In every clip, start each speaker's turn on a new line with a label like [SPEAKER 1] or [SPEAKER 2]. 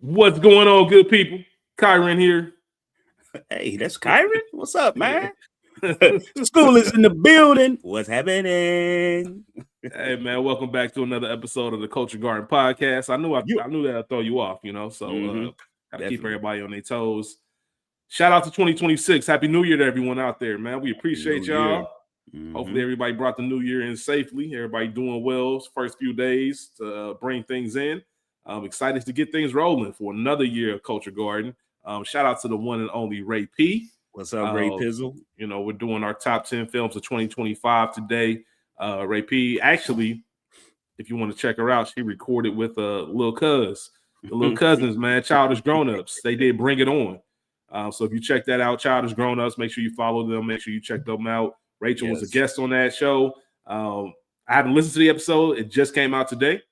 [SPEAKER 1] What's going on, good people? Kieron here.
[SPEAKER 2] Hey, that's Kieron. What's up, man? School is in the building. What's happening?
[SPEAKER 1] Hey, man, welcome back to another episode of the Culture Garden Podcast. I knew that I'd throw you off, so gotta keep everybody on their toes. Shout out to 2026. Happy New Year to everyone out there, man. We appreciate y'all. Hopefully everybody brought the new year in safely. Everybody doing well first few days to bring things in. I'm excited to get things rolling for another year of Culture Garden. Shout out to the one and only Ray P.
[SPEAKER 2] What's up, Ray Pizzle?
[SPEAKER 1] We're doing our top 10 films of 2025 today. Ray P, actually, if you want to check her out, she recorded with Lil Cuz. The Little Cousins, man, Childish Grown-Ups. They did Bring It On. So if you check that out, Childish Grown-Ups, make sure you follow them. Make sure you check them out. Rachel was a guest on that show. I haven't listened to the episode. It just came out today.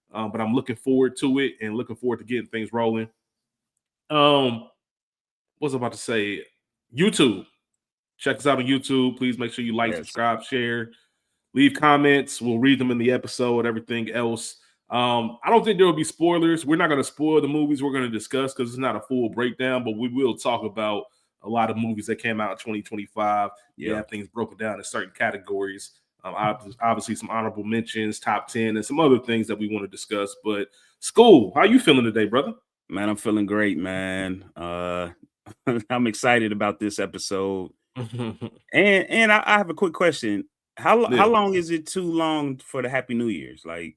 [SPEAKER 1] But I'm looking forward to it and looking forward to getting things rolling. What was I about to say? YouTube. Check us out on YouTube. Please make sure you like, subscribe, share, leave comments. We'll read them in the episode, everything else. I don't think there will be spoilers. We're not going to spoil the movies we're going to discuss because it's not a full breakdown, but we will talk about a lot of movies that came out in 2025. We have things broken down in certain categories. Obviously some honorable mentions, top 10, and some other things that we want to discuss. But Skool, how you feeling today, brother?
[SPEAKER 2] Man, I'm feeling great, man. I'm excited about this episode. and I have a quick question. How long is it too long for the Happy New Year's? Like,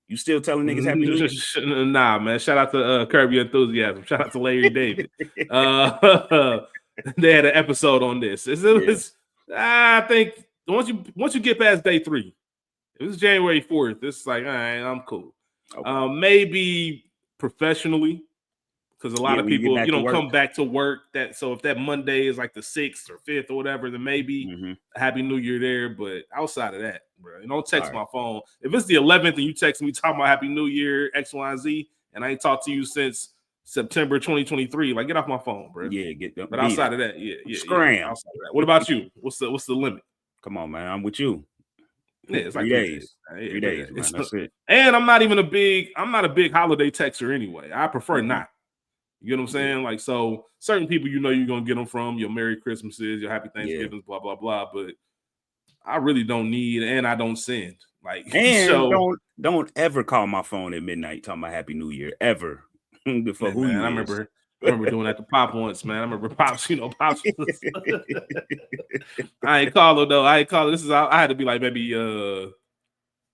[SPEAKER 2] you still telling niggas Happy New Year's?
[SPEAKER 1] Nah, man. Shout out to Curb Your Enthusiasm. Shout out to Larry David. They had an episode on this. I think once you get past day 3, it was January 4th. It's like, all right, I'm cool. Okay. Maybe professionally, because a lot of people, come back to work. So if that Monday is like the 6th or 5th or whatever, then maybe a Happy New Year there. But outside of that, bro, don't text my phone. If it's the 11th and you text me talking about Happy New Year, X, Y, and Z, and I ain't talked to you since September 2023, like, get off my phone, bro.
[SPEAKER 2] Yeah, get them.
[SPEAKER 1] But outside of that,
[SPEAKER 2] scram.
[SPEAKER 1] Outside of that. What about you? What's the limit?
[SPEAKER 2] Come on, man. I'm with you.
[SPEAKER 1] Yeah, it's like
[SPEAKER 2] 3 days. 3 days, man. That's it.
[SPEAKER 1] And I'm not a big holiday texter anyway. I prefer not. You know what I'm saying? Like, so certain people, you're gonna get them from your Merry Christmases, your Happy Thanksgivings, blah blah blah. But I really don't need, and I don't send. Like,
[SPEAKER 2] and so, don't ever call my phone at midnight talking about Happy New Year ever. For who you
[SPEAKER 1] I remember doing that to Pop once, man. I remember Pops, Pops. I ain't call her though. I had to be like maybe I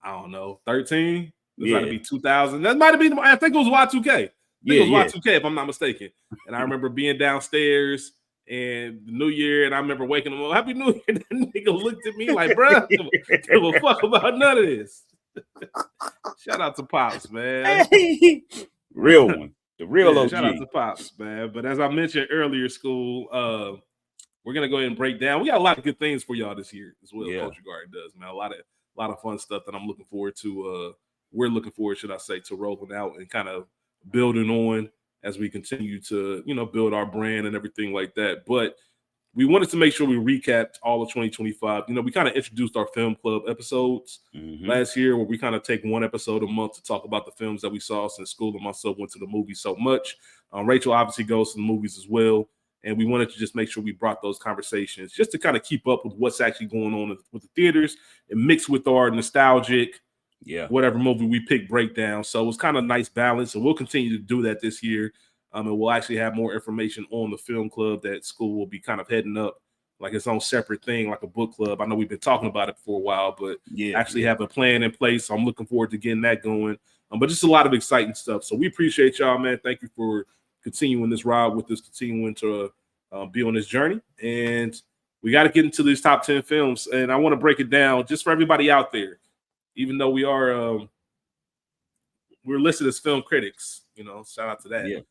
[SPEAKER 1] don't know, 13. This might be 2000. That might have been. I think it was Y2K. It was Y2K if I'm not mistaken. And I remember being downstairs and the New Year, and I remember waking up, Happy New Year. That nigga looked at me like, bro, give a fuck about none of this. Shout out to Pops, man.
[SPEAKER 2] Real one. The real OG.
[SPEAKER 1] Shout out to Pops, man. But as I mentioned earlier, Skool, we're gonna go ahead and break down. We got a lot of good things for y'all this year as well. Culture Garden does, man. A lot of fun stuff that I'm looking forward to. We're looking forward, should I say, to rolling out and kind of building on as we continue to, build our brand and everything like that. But we wanted to make sure we recapped all of 2025. We kind of introduced our film club episodes last year, where we kind of take one episode a month to talk about the films that we saw, since Skool and myself went to the movies so much. Rachel obviously goes to the movies as well. And we wanted to just make sure we brought those conversations just to kind of keep up with what's actually going on with the theaters and mix with our nostalgic, whatever movie we pick breakdown. So it was kind of a nice balance, and we'll continue to do that this year. And we'll actually have more information on the film club that Skool will be kind of heading up, like its own separate thing, like a book club. I know we've been talking about it for a while, but actually have a plan in place. So I'm looking forward to getting that going. But just a lot of exciting stuff. So we appreciate y'all, man. Thank you for continuing this ride with us, continuing to be on this journey. And we got to get into these top 10 films. And I want to break it down just for everybody out there. Even though we are, we're listed as film critics, shout out to that. Yeah.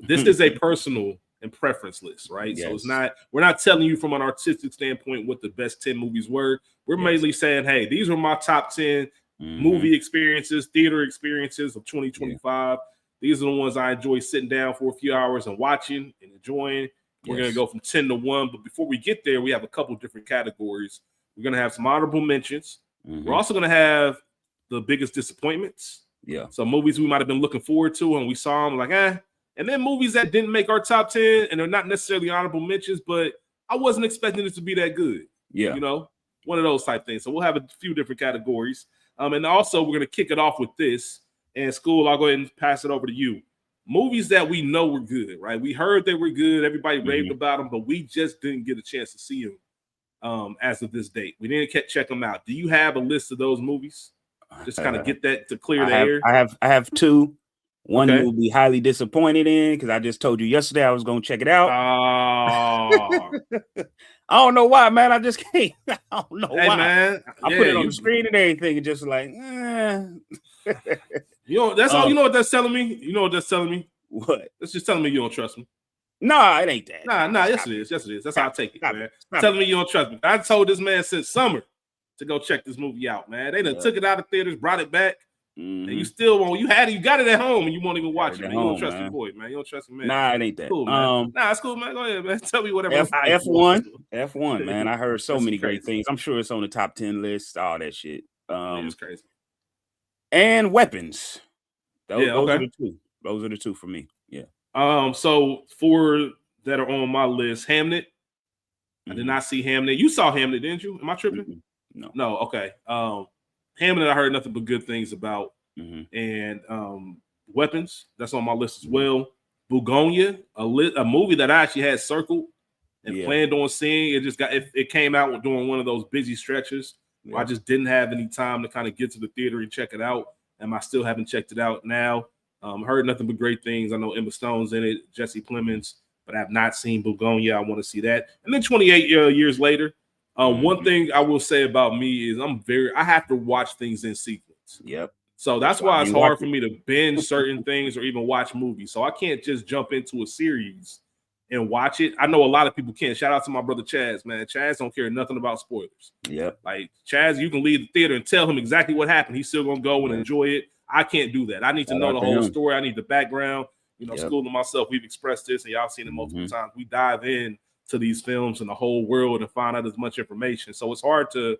[SPEAKER 1] This is a personal and preference list, right? Yes. So we're not telling you from an artistic standpoint what the best 10 movies were. We're mainly saying, hey, these were my top 10 movie experiences, theater experiences of 2025. These are the ones I enjoy sitting down for a few hours and watching and enjoying. We're going to go from 10 to 1. But before we get there, we have a couple of different categories. We're going to have some honorable mentions. We're also going to have the biggest disappointments. Yeah. So movies we might have been looking forward to and we saw them like, And then movies that didn't make our top 10 and they're not necessarily honorable mentions, but I wasn't expecting it to be that good.
[SPEAKER 2] Yeah.
[SPEAKER 1] You know, one of those type things. So we'll have a few different categories. And also we're going to kick it off with this. And Skool, I'll go ahead and pass it over to you. Movies that we know were good, right? We heard they were good. Everybody raved about them, but we just didn't get a chance to see them as of this date. We didn't check them out. Do you have a list of those movies? Just kind of get that to clear the air.
[SPEAKER 2] I have two. One you will be highly disappointed in because I just told you yesterday I was going to check it out.
[SPEAKER 1] Oh.
[SPEAKER 2] I don't know why, man. I just can't. I don't know why.
[SPEAKER 1] Man.
[SPEAKER 2] I put it on the screen and everything and just like,
[SPEAKER 1] You know, that's all. You know what that's telling me? You know what that's telling me?
[SPEAKER 2] What?
[SPEAKER 1] That's just telling me you don't trust me.
[SPEAKER 2] Nah, it ain't that.
[SPEAKER 1] Nah. Yes, it is. Yes, it is. That's how I take it, man. Telling me you don't trust me. I told this man since summer to go check this movie out, man. They done took it out of theaters, brought it back, and you still won't. You got it at home, and you won't even watch it. Man. You don't trust your boy, man. You don't trust me, man.
[SPEAKER 2] Nah, it ain't that.
[SPEAKER 1] Cool, man. It's cool, man. Go ahead, man. Tell me whatever.
[SPEAKER 2] F1, man. I heard so many great things. I'm sure it's on the top 10 list. All that shit.
[SPEAKER 1] It's crazy.
[SPEAKER 2] And Weapons. Those
[SPEAKER 1] okay.
[SPEAKER 2] are the two. Those are the two for me. Yeah.
[SPEAKER 1] So for that are on my list, Hamnet. I did not see Hamnet. You saw Hamnet, didn't you? Am I tripping? No. Okay. Hamnet, I heard nothing but good things about. And Weapons, that's on my list as well. Bugonia, a movie that I actually had circled and planned on seeing. It just it came out during one of those busy stretches. I just didn't have any time to kind of get to the theater and check it out. And I still haven't checked it out now. Heard nothing but great things. I know Emma Stone's in it, Jesse Plemons, but I have not seen Bugonia. I want to see that. And then 28 years later, one thing I will say about me is I have to watch things in sequence.
[SPEAKER 2] Yep.
[SPEAKER 1] So that's why it's hard for me to binge certain things or even watch movies. So I can't just jump into a series and watch it. I know a lot of people can't. Shout out to my brother Chaz, man. Chaz don't care nothing about spoilers.
[SPEAKER 2] Yep.
[SPEAKER 1] Like Chaz, you can leave the theater and tell him exactly what happened. He's still gonna go and enjoy it. I can't do that. I need to know the whole story. I need the background. You know, Skool and myself, we've expressed this, and y'all seen it multiple times. We dive in to these films and the whole world and find out as much information. So it's hard to.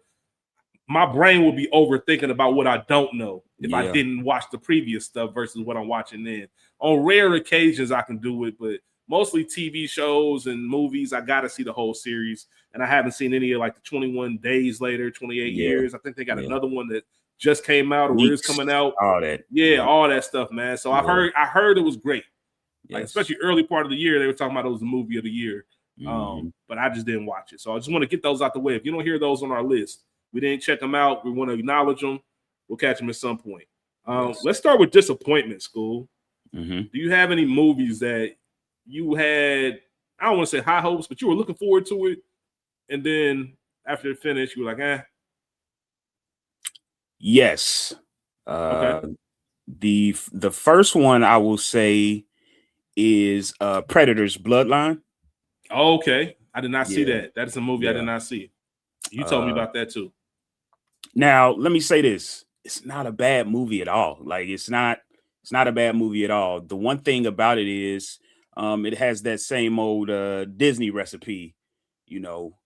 [SPEAKER 1] My brain will be overthinking about what I don't know if I didn't watch the previous stuff versus what I'm watching then. On rare occasions, I can do it, but mostly TV shows and movies, I got to see the whole series. And I haven't seen any of like the 21 Days Later, 28 years. I think they got another one that just came out or is coming out.
[SPEAKER 2] All that.
[SPEAKER 1] All that stuff, man. So I heard it was great. Like, especially early part of the year, they were talking about it was the movie of the year. But I just didn't watch it. So I just want to get those out the way. If you don't hear those on our list, we didn't check them out. We want to acknowledge them. We'll catch them at some point. Let's start with disappointment, Skool. Do you have any movies that you had, I don't want to say high hopes, but you were looking forward to it, and then after it finished, you were like, eh?
[SPEAKER 2] Yes. The first one I will say is Predator's Bloodline.
[SPEAKER 1] Oh, okay. I did not see that. That is a movie I did not see. You told me about that too.
[SPEAKER 2] Now, let me say this. It's not a bad movie at all. Like, it's not a bad movie at all. The one thing about it is it has that same old Disney recipe. You know,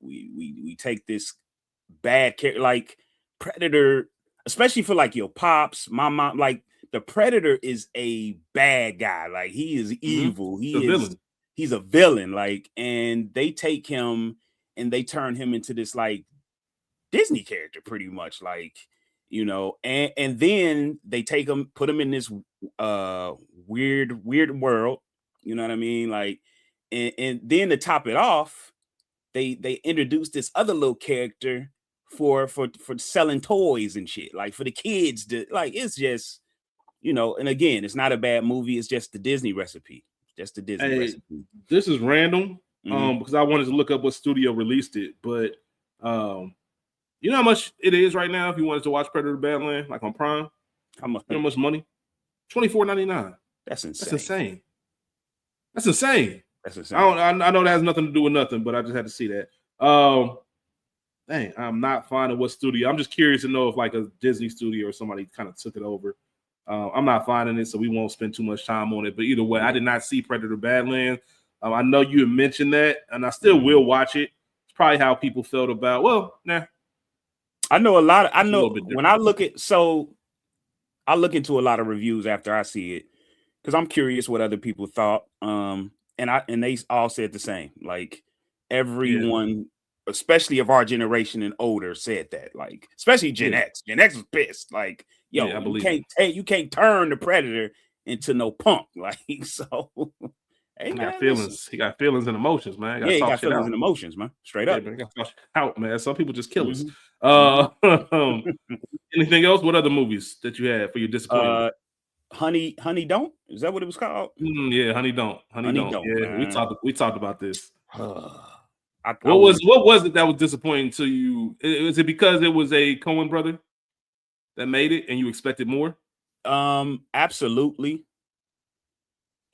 [SPEAKER 2] we take this bad character like Predator, especially for like your pops, my mom. Like, the Predator is a bad guy. Like, he is evil. He's a villain. Like, and they take him and they turn him into this like Disney character, pretty much. Like, you know, and then they take him, put him in this weird world. You know what I mean? Like, and then to top it off, they introduced this other little character for selling toys and shit, like for the kids to, like, it's just, you know, and again, it's not a bad movie, it's just the Disney recipe. Just the Disney recipe.
[SPEAKER 1] This is random because I wanted to look up what studio released it, but you know how much it is right now if you wanted to watch Predator Badland, like on Prime?
[SPEAKER 2] How much?
[SPEAKER 1] You know how much money? $24.99.
[SPEAKER 2] That's insane.
[SPEAKER 1] That's insane. I know that has nothing to do with nothing, but I just had to see that. Dang, I'm not finding what studio. I'm just curious to know if like a Disney studio or somebody kind of took it over. I'm not finding it, so we won't spend too much time on it. But either way, I did not see Predator Badland. I know you had mentioned that, and I still will watch it. It's probably how people felt about. Well,
[SPEAKER 2] I know a lot. When I look into a lot of reviews after I see it, because I'm curious what other people thought. And they all said the same. Like everyone, especially of our generation and older, said that. Like especially Gen X. Gen X was pissed. Like, yo, you can't turn the Predator into no punk. Like so.
[SPEAKER 1] He got feelings. He got feelings and emotions, man.
[SPEAKER 2] He got feelings and emotions, man. Straight up.
[SPEAKER 1] Man, got talk out, man. Some people just kill us. Anything else? What other movies that you had for your disappointment?
[SPEAKER 2] Honey Don't? Is that what it was called?
[SPEAKER 1] Yeah, Honey Don't. Honey Don't. Yeah, man. we talked about this. What was it that was disappointing to you? Is it because it was a Coen brother that made it and you expected more?
[SPEAKER 2] Absolutely.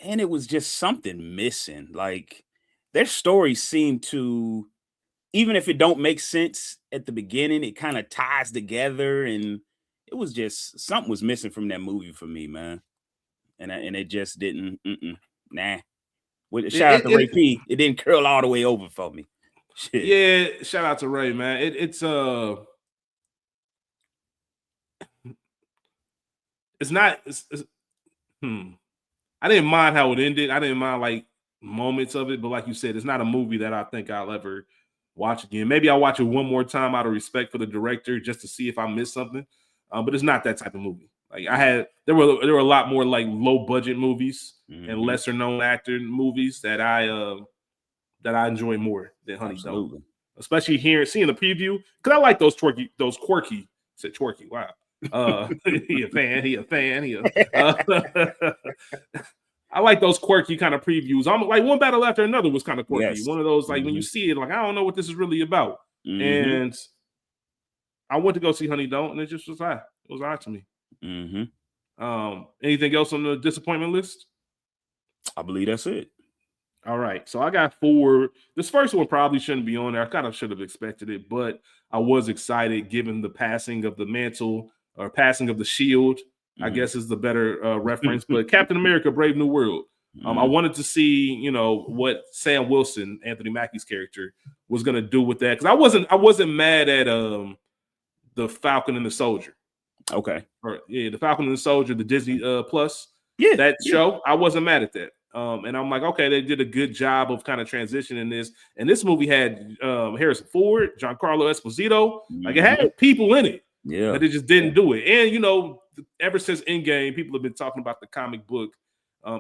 [SPEAKER 2] And it was just something missing. Like their stories seem to, even if it don't make sense at the beginning, it kind of ties together, and it was just something was missing from that movie for me, man. And it just didn't. Nah. Shout out to Ray P. It didn't curl all the way over for me. Shit.
[SPEAKER 1] Yeah, shout out to Ray, man. It's not. I didn't mind how it ended. I didn't mind like moments of it, but like you said, it's not a movie that I think I'll ever watch again. Maybe I'll watch it one more time out of respect for the director, just to see if I missed something. But it's not that type of movie. Like there were a lot more like low budget movies and lesser known actor movies that I enjoy more than Honey Don't. Especially seeing the preview, because I like those quirky. Said twerky. Wow. He a fan. I like those quirky kind of previews. I'm like one battle after another was kind of quirky. Yes. One of those like when you see it, like I don't know what this is really about. And I went to go see Honey Don't, and it just was odd. It was odd to me. Anything else on the disappointment list?
[SPEAKER 2] I believe that's it.
[SPEAKER 1] All right. So I got 4. This first one probably shouldn't be on there. I kind of should have expected it, but I was excited given the passing of the mantle or passing of the shield, I guess is the better reference. But Captain America, Brave New World. I wanted to see, what Sam Wilson, Anthony Mackie's character, was going to do with that. Because I wasn't mad at the Falcon and the Soldier.
[SPEAKER 2] Okay.
[SPEAKER 1] The Falcon and the Soldier, the Disney Plus. Yeah. That show, I wasn't mad at that. And I'm like, okay, they did a good job of kind of transitioning this. And this movie had Harrison Ford, Giancarlo Esposito. Like it had people in it.
[SPEAKER 2] Yeah.
[SPEAKER 1] But they just didn't do it. And, ever since Endgame, people have been talking about the comic book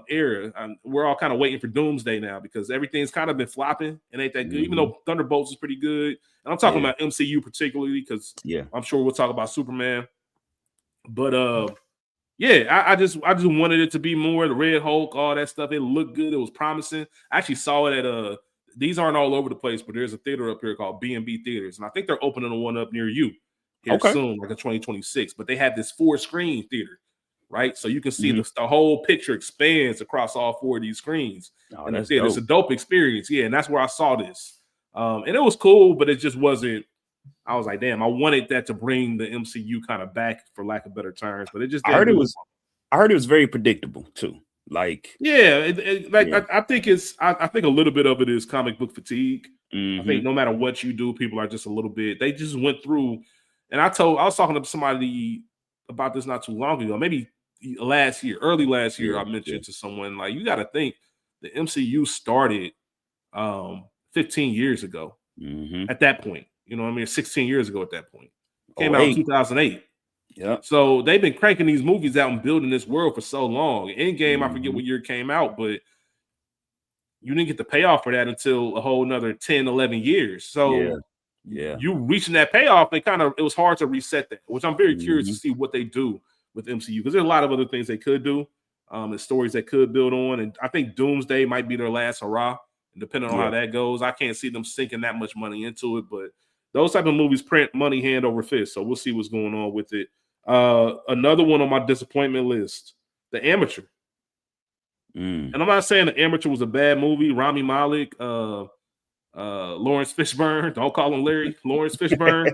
[SPEAKER 1] era. We're all kind of waiting for Doomsday now because everything's kind of been flopping and ain't that good, even though Thunderbolts is pretty good. And I'm talking about MCU particularly because I'm sure we'll talk about Superman. But I just wanted it to be more the Red Hulk, all that stuff. It looked good. It was promising. I actually saw it at these aren't all over the place, but there's a theater up here called B&B Theaters, and I think they're opening one up near you here soon, like in 2026. But they have this 4-screen theater, right? So you can see the whole picture expands across all 4 of these screens. And the theater. It's a dope experience, and that's where I saw this. And it was cool, but it just wasn't. I was like, damn, I wanted that to bring the MCU kind of back, for lack of better terms, but it just didn't.
[SPEAKER 2] I heard it was very predictable too. Like,
[SPEAKER 1] I think I think a little bit of it is comic book fatigue. I think no matter what you do, people are just a little bit. They just went through, and I was talking to somebody about this not too long ago, maybe early last year. I mentioned to someone like, you got to think the MCU started 15 years ago. At that point. You know what I mean? 16 years ago at that point. Came out in 2008.
[SPEAKER 2] Yeah.
[SPEAKER 1] So they've been cranking these movies out and building this world for so long. Endgame, I forget what year it came out, but you didn't get the payoff for that until a whole another 10, 11 years. So you reaching that payoff, it was hard to reset that, which I'm very curious to see what they do with MCU, because there's a lot of other things they could do, and stories they could build on. And I think Doomsday might be their last hurrah. And depending on how that goes, I can't see them sinking that much money into it, but those type of movies print money hand over fist. So we'll see what's going on with it. Another one on my disappointment list, The Amateur. And I'm not saying The Amateur was a bad movie. Rami Malek, Lawrence Fishburne. Don't call him Larry. Lawrence Fishburne.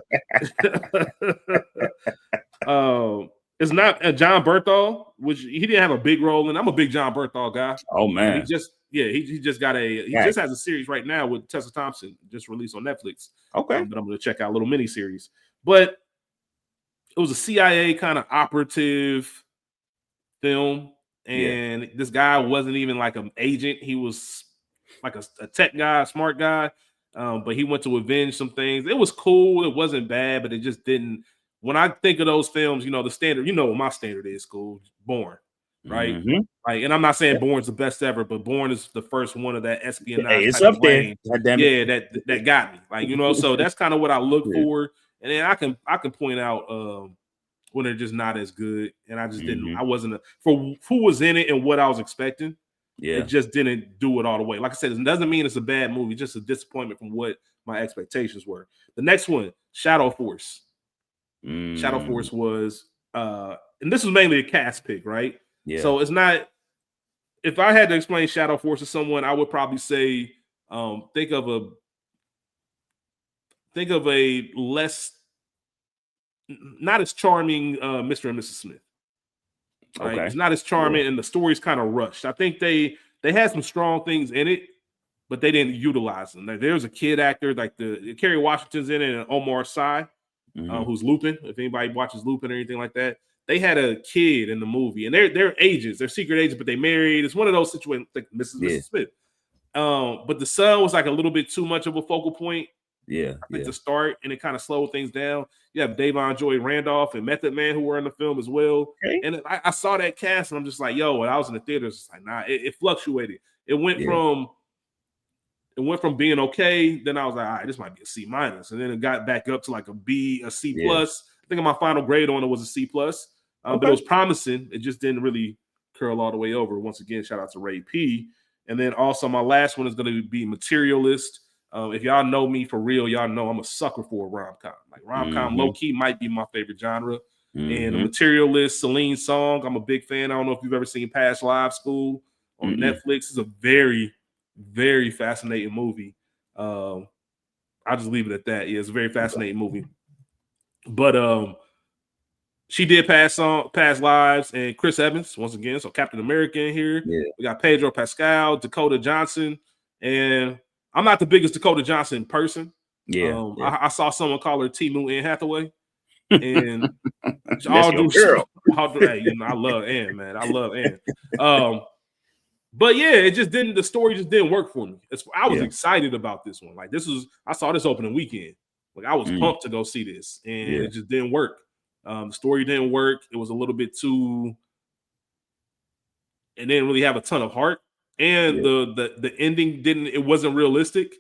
[SPEAKER 1] It's not John Bernthal, which he didn't have a big role in. I'm a big John Bernthal guy.
[SPEAKER 2] Oh man,
[SPEAKER 1] he just has a series right now with Tessa Thompson, just released on Netflix.
[SPEAKER 2] Okay,
[SPEAKER 1] that I'm going to check out, a little mini series. But it was a CIA kind of operative film, and this guy wasn't even like an agent. He was like a tech guy, a smart guy. But he went to avenge some things. It was cool. It wasn't bad, but it just didn't. When I think of those films, the standard, what my standard is, Skool, Bourne, right?
[SPEAKER 2] Mm-hmm.
[SPEAKER 1] Like, and I'm not saying Bourne's the best ever, but Bourne is the first one of that espionage
[SPEAKER 2] it's
[SPEAKER 1] type
[SPEAKER 2] up
[SPEAKER 1] of
[SPEAKER 2] there.
[SPEAKER 1] lane.
[SPEAKER 2] God damn
[SPEAKER 1] Yeah,
[SPEAKER 2] it.
[SPEAKER 1] that got me. Like, so that's kind of what I look
[SPEAKER 2] Yeah.
[SPEAKER 1] for. And then I can point out when they're just not as good. And I just didn't, I wasn't for who was in it and what I was expecting.
[SPEAKER 2] Yeah.
[SPEAKER 1] It just didn't do it all the way. Like I said, it doesn't mean it's a bad movie, just a disappointment from what my expectations were. The next one, Shadow Force. Shadow Force was, and this was mainly a cast pick, right?
[SPEAKER 2] Yeah.
[SPEAKER 1] So it's not, if I had to explain Shadow Force to someone, I would probably say, think of a less, not as charming Mr. and Mrs. Smith. Right? Okay. It's not as charming, and the story's kind of rushed. I think they had some strong things in it, but they didn't utilize them. Like, there's a kid actor, like the Kerry Washington's in it, and Omar Sy, who's Lupin. If anybody watches Lupin or anything like that, they had a kid in the movie, and they're agents, they're secret agents, but they married. It's one of those situations, like Mrs. Smith. But the son was like a little bit too much of a focal point. I think to start, and it kind of slowed things down. You have Davon Joy Randolph and Method Man who were in the film as well. Okay. And I saw that cast, and I'm just like, yo, when I was in the theaters, it's like, nah, it fluctuated. It went from being okay. Then I was like, all right, this might be a C-, and then it got back up to like a B, a C+. I think my final grade on it was a C+. But it was promising. It just didn't really curl all the way over. Once again, shout out to Ray P. And then also my last one is going to be Materialist. If y'all know me for real, y'all know I'm a sucker for a rom-com. Like, rom-com low-key might be my favorite genre. And the Materialist, Celine Song, I'm a big fan. I don't know if you've ever seen Past Live School on Netflix. It's a very, very fascinating movie. I'll just leave it at that. Yeah, it's a very fascinating movie. But she did Past Lives, and Chris Evans, once again. So Captain America in here. Yeah. We got Pedro Pascal, Dakota Johnson, and I'm not the biggest Dakota Johnson person. I saw someone call her Timu Anne Hathaway, and all do girl. Hey, I love Anne, man. I love Anne. But yeah, it just didn't. The story just didn't work for me. I was excited about this one. Like, I saw this opening weekend. Like, I was pumped to go see this, and it just didn't work. The story didn't work. It was a little bit too. It didn't really have a ton of heart. And the ending it wasn't realistic.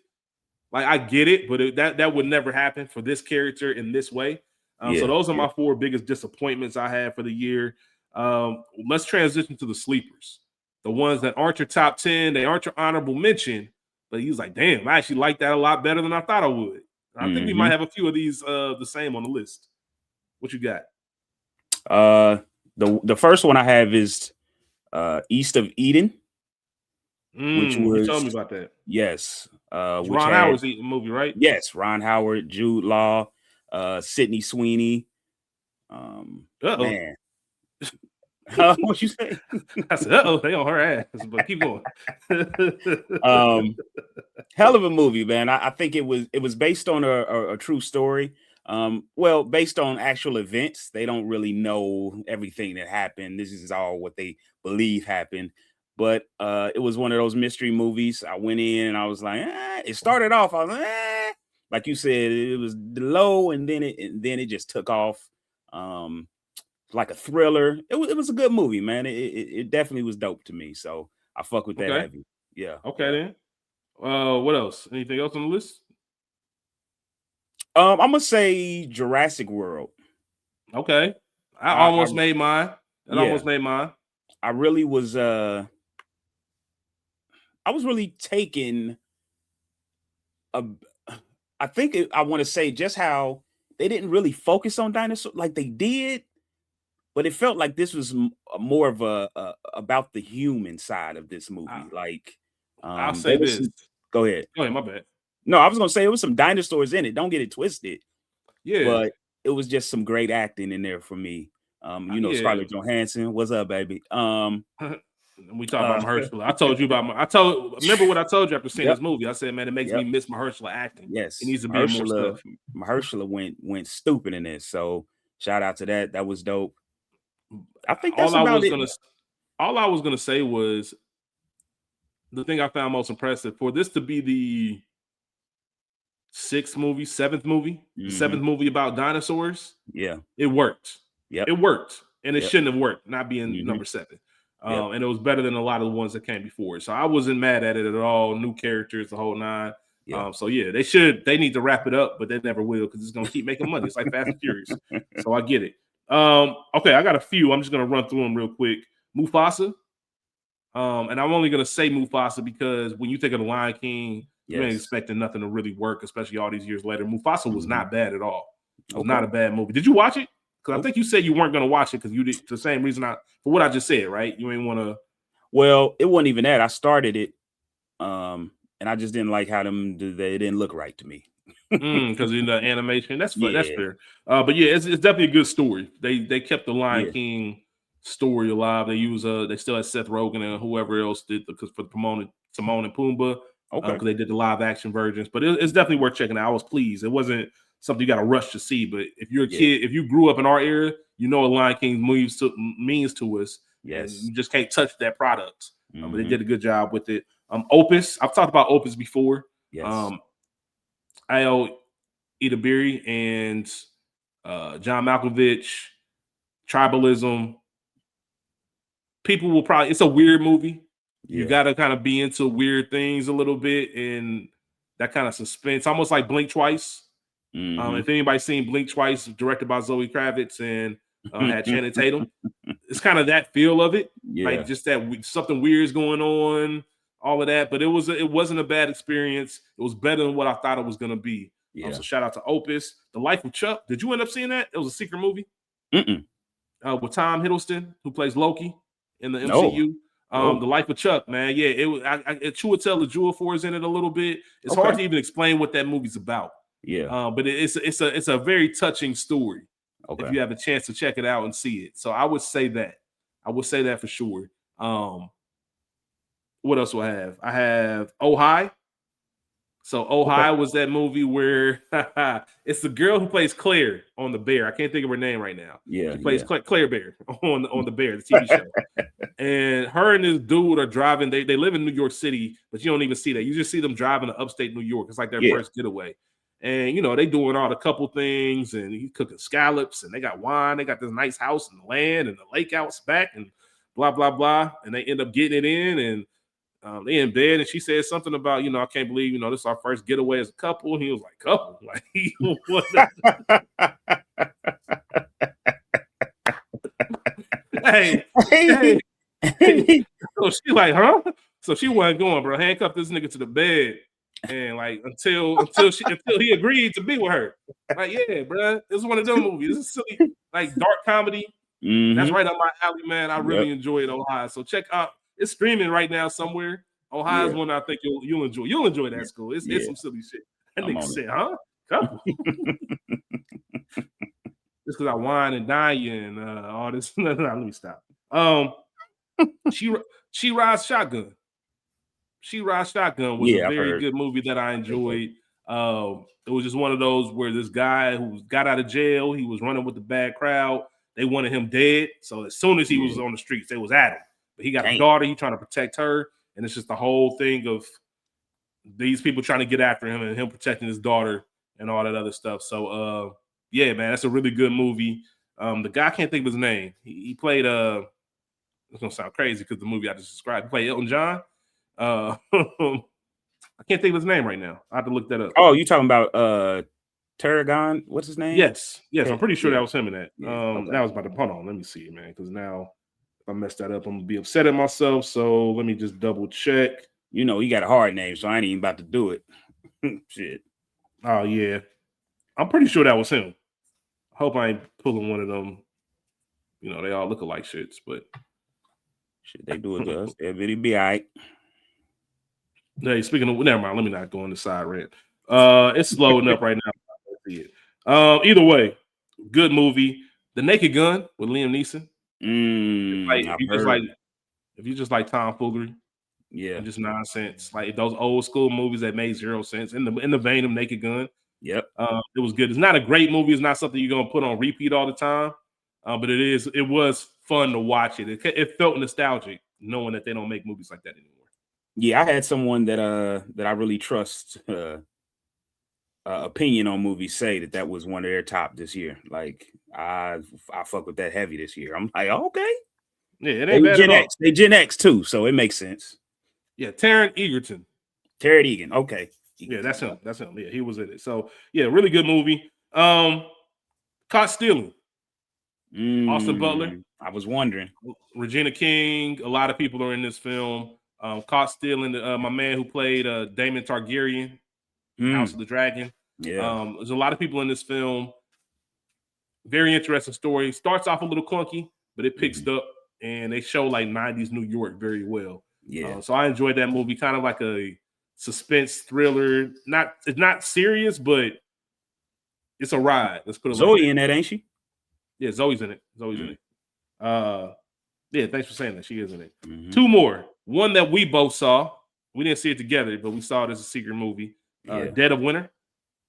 [SPEAKER 1] Like, I get it, but that would never happen for this character in this way. So those are my 4 biggest disappointments I had for the year. Let's transition to the sleepers. The ones that aren't your top 10, they aren't your honorable mention, but he's like, damn, I actually like that a lot better than I thought I would. I think we might have a few of these the same on the list. What you got?
[SPEAKER 2] The first one I have is East of Eden. Which was,
[SPEAKER 1] you told me about that.
[SPEAKER 2] Yes.
[SPEAKER 1] Which Ron Howard's movie, right?
[SPEAKER 2] Yes, Ron Howard, Jude Law, Sydney Sweeney. Man. What you say?
[SPEAKER 1] I said, they on her ass, but keep going.
[SPEAKER 2] Hell of a movie, man. I think it was based on a true story. Well, based on actual events. They don't really know everything that happened. This is all what they believe happened. But it was one of those mystery movies. I went in and I was like, it started off, I was like you said, it was low, and then it just took off. Like a thriller. It was a good movie, man. It definitely was dope to me. So I fuck with that heavy. Yeah.
[SPEAKER 1] Okay, then. What else? Anything else on the list?
[SPEAKER 2] I'm gonna say Jurassic World.
[SPEAKER 1] Okay. I almost made mine. Almost made mine.
[SPEAKER 2] I really was I was really taken I think I want to say just how they didn't really focus on dinosaurs like they did, but it felt like this was more of a about the human side of this movie.
[SPEAKER 1] I'll say this.
[SPEAKER 2] Go ahead.
[SPEAKER 1] Go ahead, my bad.
[SPEAKER 2] No, I was gonna say it was some dinosaurs in it. Don't get it twisted.
[SPEAKER 1] Yeah,
[SPEAKER 2] but it was just some great acting in there for me. Scarlett Johansson. What's up, baby?
[SPEAKER 1] We talk about Mahershala. I told you about remember what I told you after seeing this movie? I said, man, it makes me miss Mahershala acting.
[SPEAKER 2] Yes,
[SPEAKER 1] it needs to be more stuff.
[SPEAKER 2] Mahershala went stupid in this. So shout out to that. That was dope. I think that's about it.
[SPEAKER 1] all I was gonna say was the thing I found most impressive for this to be the seventh movie, the seventh movie about dinosaurs.
[SPEAKER 2] Yeah,
[SPEAKER 1] it worked.
[SPEAKER 2] Yep.
[SPEAKER 1] It worked, and it
[SPEAKER 2] Yep.
[SPEAKER 1] shouldn't have worked not being number 7.
[SPEAKER 2] Yep.
[SPEAKER 1] And it was better than a lot of the ones that came before. So I wasn't mad at it at all. New characters, the whole 9.
[SPEAKER 2] Yeah.
[SPEAKER 1] So yeah, they need to wrap it up, but they never will because it's gonna keep making money. It's like Fast and Furious. So I get it. Okay, I got a few. I'm just gonna run through them real quick. Mufasa. And I'm only gonna say Mufasa because when you think of the Lion King, you ain't expecting nothing to really work, especially all these years later. Mufasa was not bad at all. It was not a bad movie. Did you watch it? Because I think you said you weren't gonna watch it because you did the same reason for what I just said, right? You ain't want to.
[SPEAKER 2] Well, it wasn't even that. I started it, and I just didn't like how they didn't look right to me.
[SPEAKER 1] Because in the animation, that's fair. But yeah, it's definitely a good story. They kept the Lion King story alive. They still had Seth Rogen and whoever else did because for Timon and Pumbaa. Because they did the live action versions, but it's definitely worth checking out. I was pleased. It wasn't something you got to rush to see, but if you're a kid, if you grew up in our era, you know what Lion King means to us. And you just can't touch that product. But they did a good job with it. Opus, I've talked about Opus before. Ayo Edebiri and John Malkovich, tribalism. People will probably, it's a weird movie. You got to kind of be into weird things a little bit and that kind of suspense, almost like Blink Twice. If anybody's seen Blink Twice, directed by Zoe Kravitz and had Channing Tatum, it's kind of that feel of it. Like just that something weird is going on, all of that. But it wasn't a bad experience. It was better than what I thought it was going to be. So shout out to Opus. The Life of Chuck. Did you end up seeing that? It was a secret movie. With Tom Hiddleston, who plays Loki in the MCU. The Life of Chuck, man. Yeah, it was. Chiwetel Ejiofor is in it a little bit. It's hard to even explain what that movie's about. But it's a very touching story. If you have a chance to check it out and see it, so I would say that. I would say that for sure. What else do I have? I have Oh Hi. So Oh Hi was that movie where it's the girl who plays Claire on The Bear. I can't think of her name right now. She plays Claire Bear on The Bear, the TV show. And her and this dude are driving. They live in New York City, but you don't even see that. You just see them driving to upstate New York. It's like their first getaway. And, they doing all the couple things, and he's cooking scallops, and they got wine. They got this nice house and land and the lake out back and blah, blah, blah. And they end up getting it in, and they in bed, and she said something about, I can't believe, this is our first getaway as a couple. And he was like, couple? Like, hey. So she like, huh? So she wasn't going, bro. Handcuff this nigga to the bed. And like until he agreed to be with her. Like, yeah, bro. It's one of them movies. It's a silly, like dark comedy. That's right up my alley, man. I really enjoyed Ohio. So check out, it's streaming right now somewhere. Ohio is one I think you'll enjoy. You'll enjoy that school. It's some silly shit. That nigga said, huh? Couple. Just because I wine and dine you and all this. No, let me stop. She Rides Shotgun. She Rides Shotgun was a very good movie that I enjoyed. It was just one of those where this guy who got out of jail, he was running with the bad crowd. They wanted him dead. So as soon as he was on the streets, they was at him. But he got a daughter. He trying to protect her. And it's just the whole thing of these people trying to get after him and him protecting his daughter and all that other stuff. So, yeah, man, that's a really good movie. The guy, I can't think of his name. He played, it's going to sound crazy because the movie I just described, he played Elton John. I can't think of his name right now. I have to look that up.
[SPEAKER 2] Oh, you talking about Tarragon? What's his name?
[SPEAKER 1] Yes. I'm pretty sure that was him in that. That was about to hold on. Let me see, man, because now if I mess that up, I'm gonna be upset at myself. So let me just double check.
[SPEAKER 2] He got a hard name, so I ain't even about to do it. Shit.
[SPEAKER 1] Oh yeah, I'm pretty sure that was him. I hope I ain't pulling one of them. They all look alike shits, but
[SPEAKER 2] shit, they do it to us. Everybody be all right.
[SPEAKER 1] Hey, speaking of, never mind. Let me not go on the side rant. It's loading up right now. I see it. Either way, good movie. The Naked Gun with Liam Neeson. If you just like tomfoolery, and just nonsense, like those old school movies that made zero sense in the vein of Naked Gun.
[SPEAKER 2] It
[SPEAKER 1] was good. It's not a great movie. It's not something you're gonna put on repeat all the time, but it was fun to watch it. It felt nostalgic knowing that they don't make movies like that anymore.
[SPEAKER 2] Yeah, I had someone that I really trust opinion on movies say that was one of their top this year. Like I fuck with that heavy this year. I'm like, okay.
[SPEAKER 1] Yeah, it ain't bad at all.
[SPEAKER 2] They Gen X too, so it makes sense.
[SPEAKER 1] Yeah, Taron Egerton.
[SPEAKER 2] Okay.
[SPEAKER 1] Yeah, that's him. That's him. Yeah, he was in it. So yeah, really good movie. Caught Stealing. Austin Butler.
[SPEAKER 2] I was wondering.
[SPEAKER 1] Regina King. A lot of people are in this film. Caught Stealing. My man who played Daemon Targaryen, House of the Dragon.
[SPEAKER 2] Yeah.
[SPEAKER 1] There's a lot of people in this film. Very interesting story. Starts off a little clunky, but it picks up, and they show like 90s New York very well.
[SPEAKER 2] Yeah.
[SPEAKER 1] So I enjoyed that movie. Kind of like a suspense thriller. It's not serious, but it's a ride. Let's put it
[SPEAKER 2] Zoe
[SPEAKER 1] like that.
[SPEAKER 2] in that, ain't she?
[SPEAKER 1] Yeah, Zoe's in it. In it. Yeah, thanks for saying that. She is in it. Two more. One that we both saw. We didn't see it together, but we saw it as a secret movie. Dead of Winter.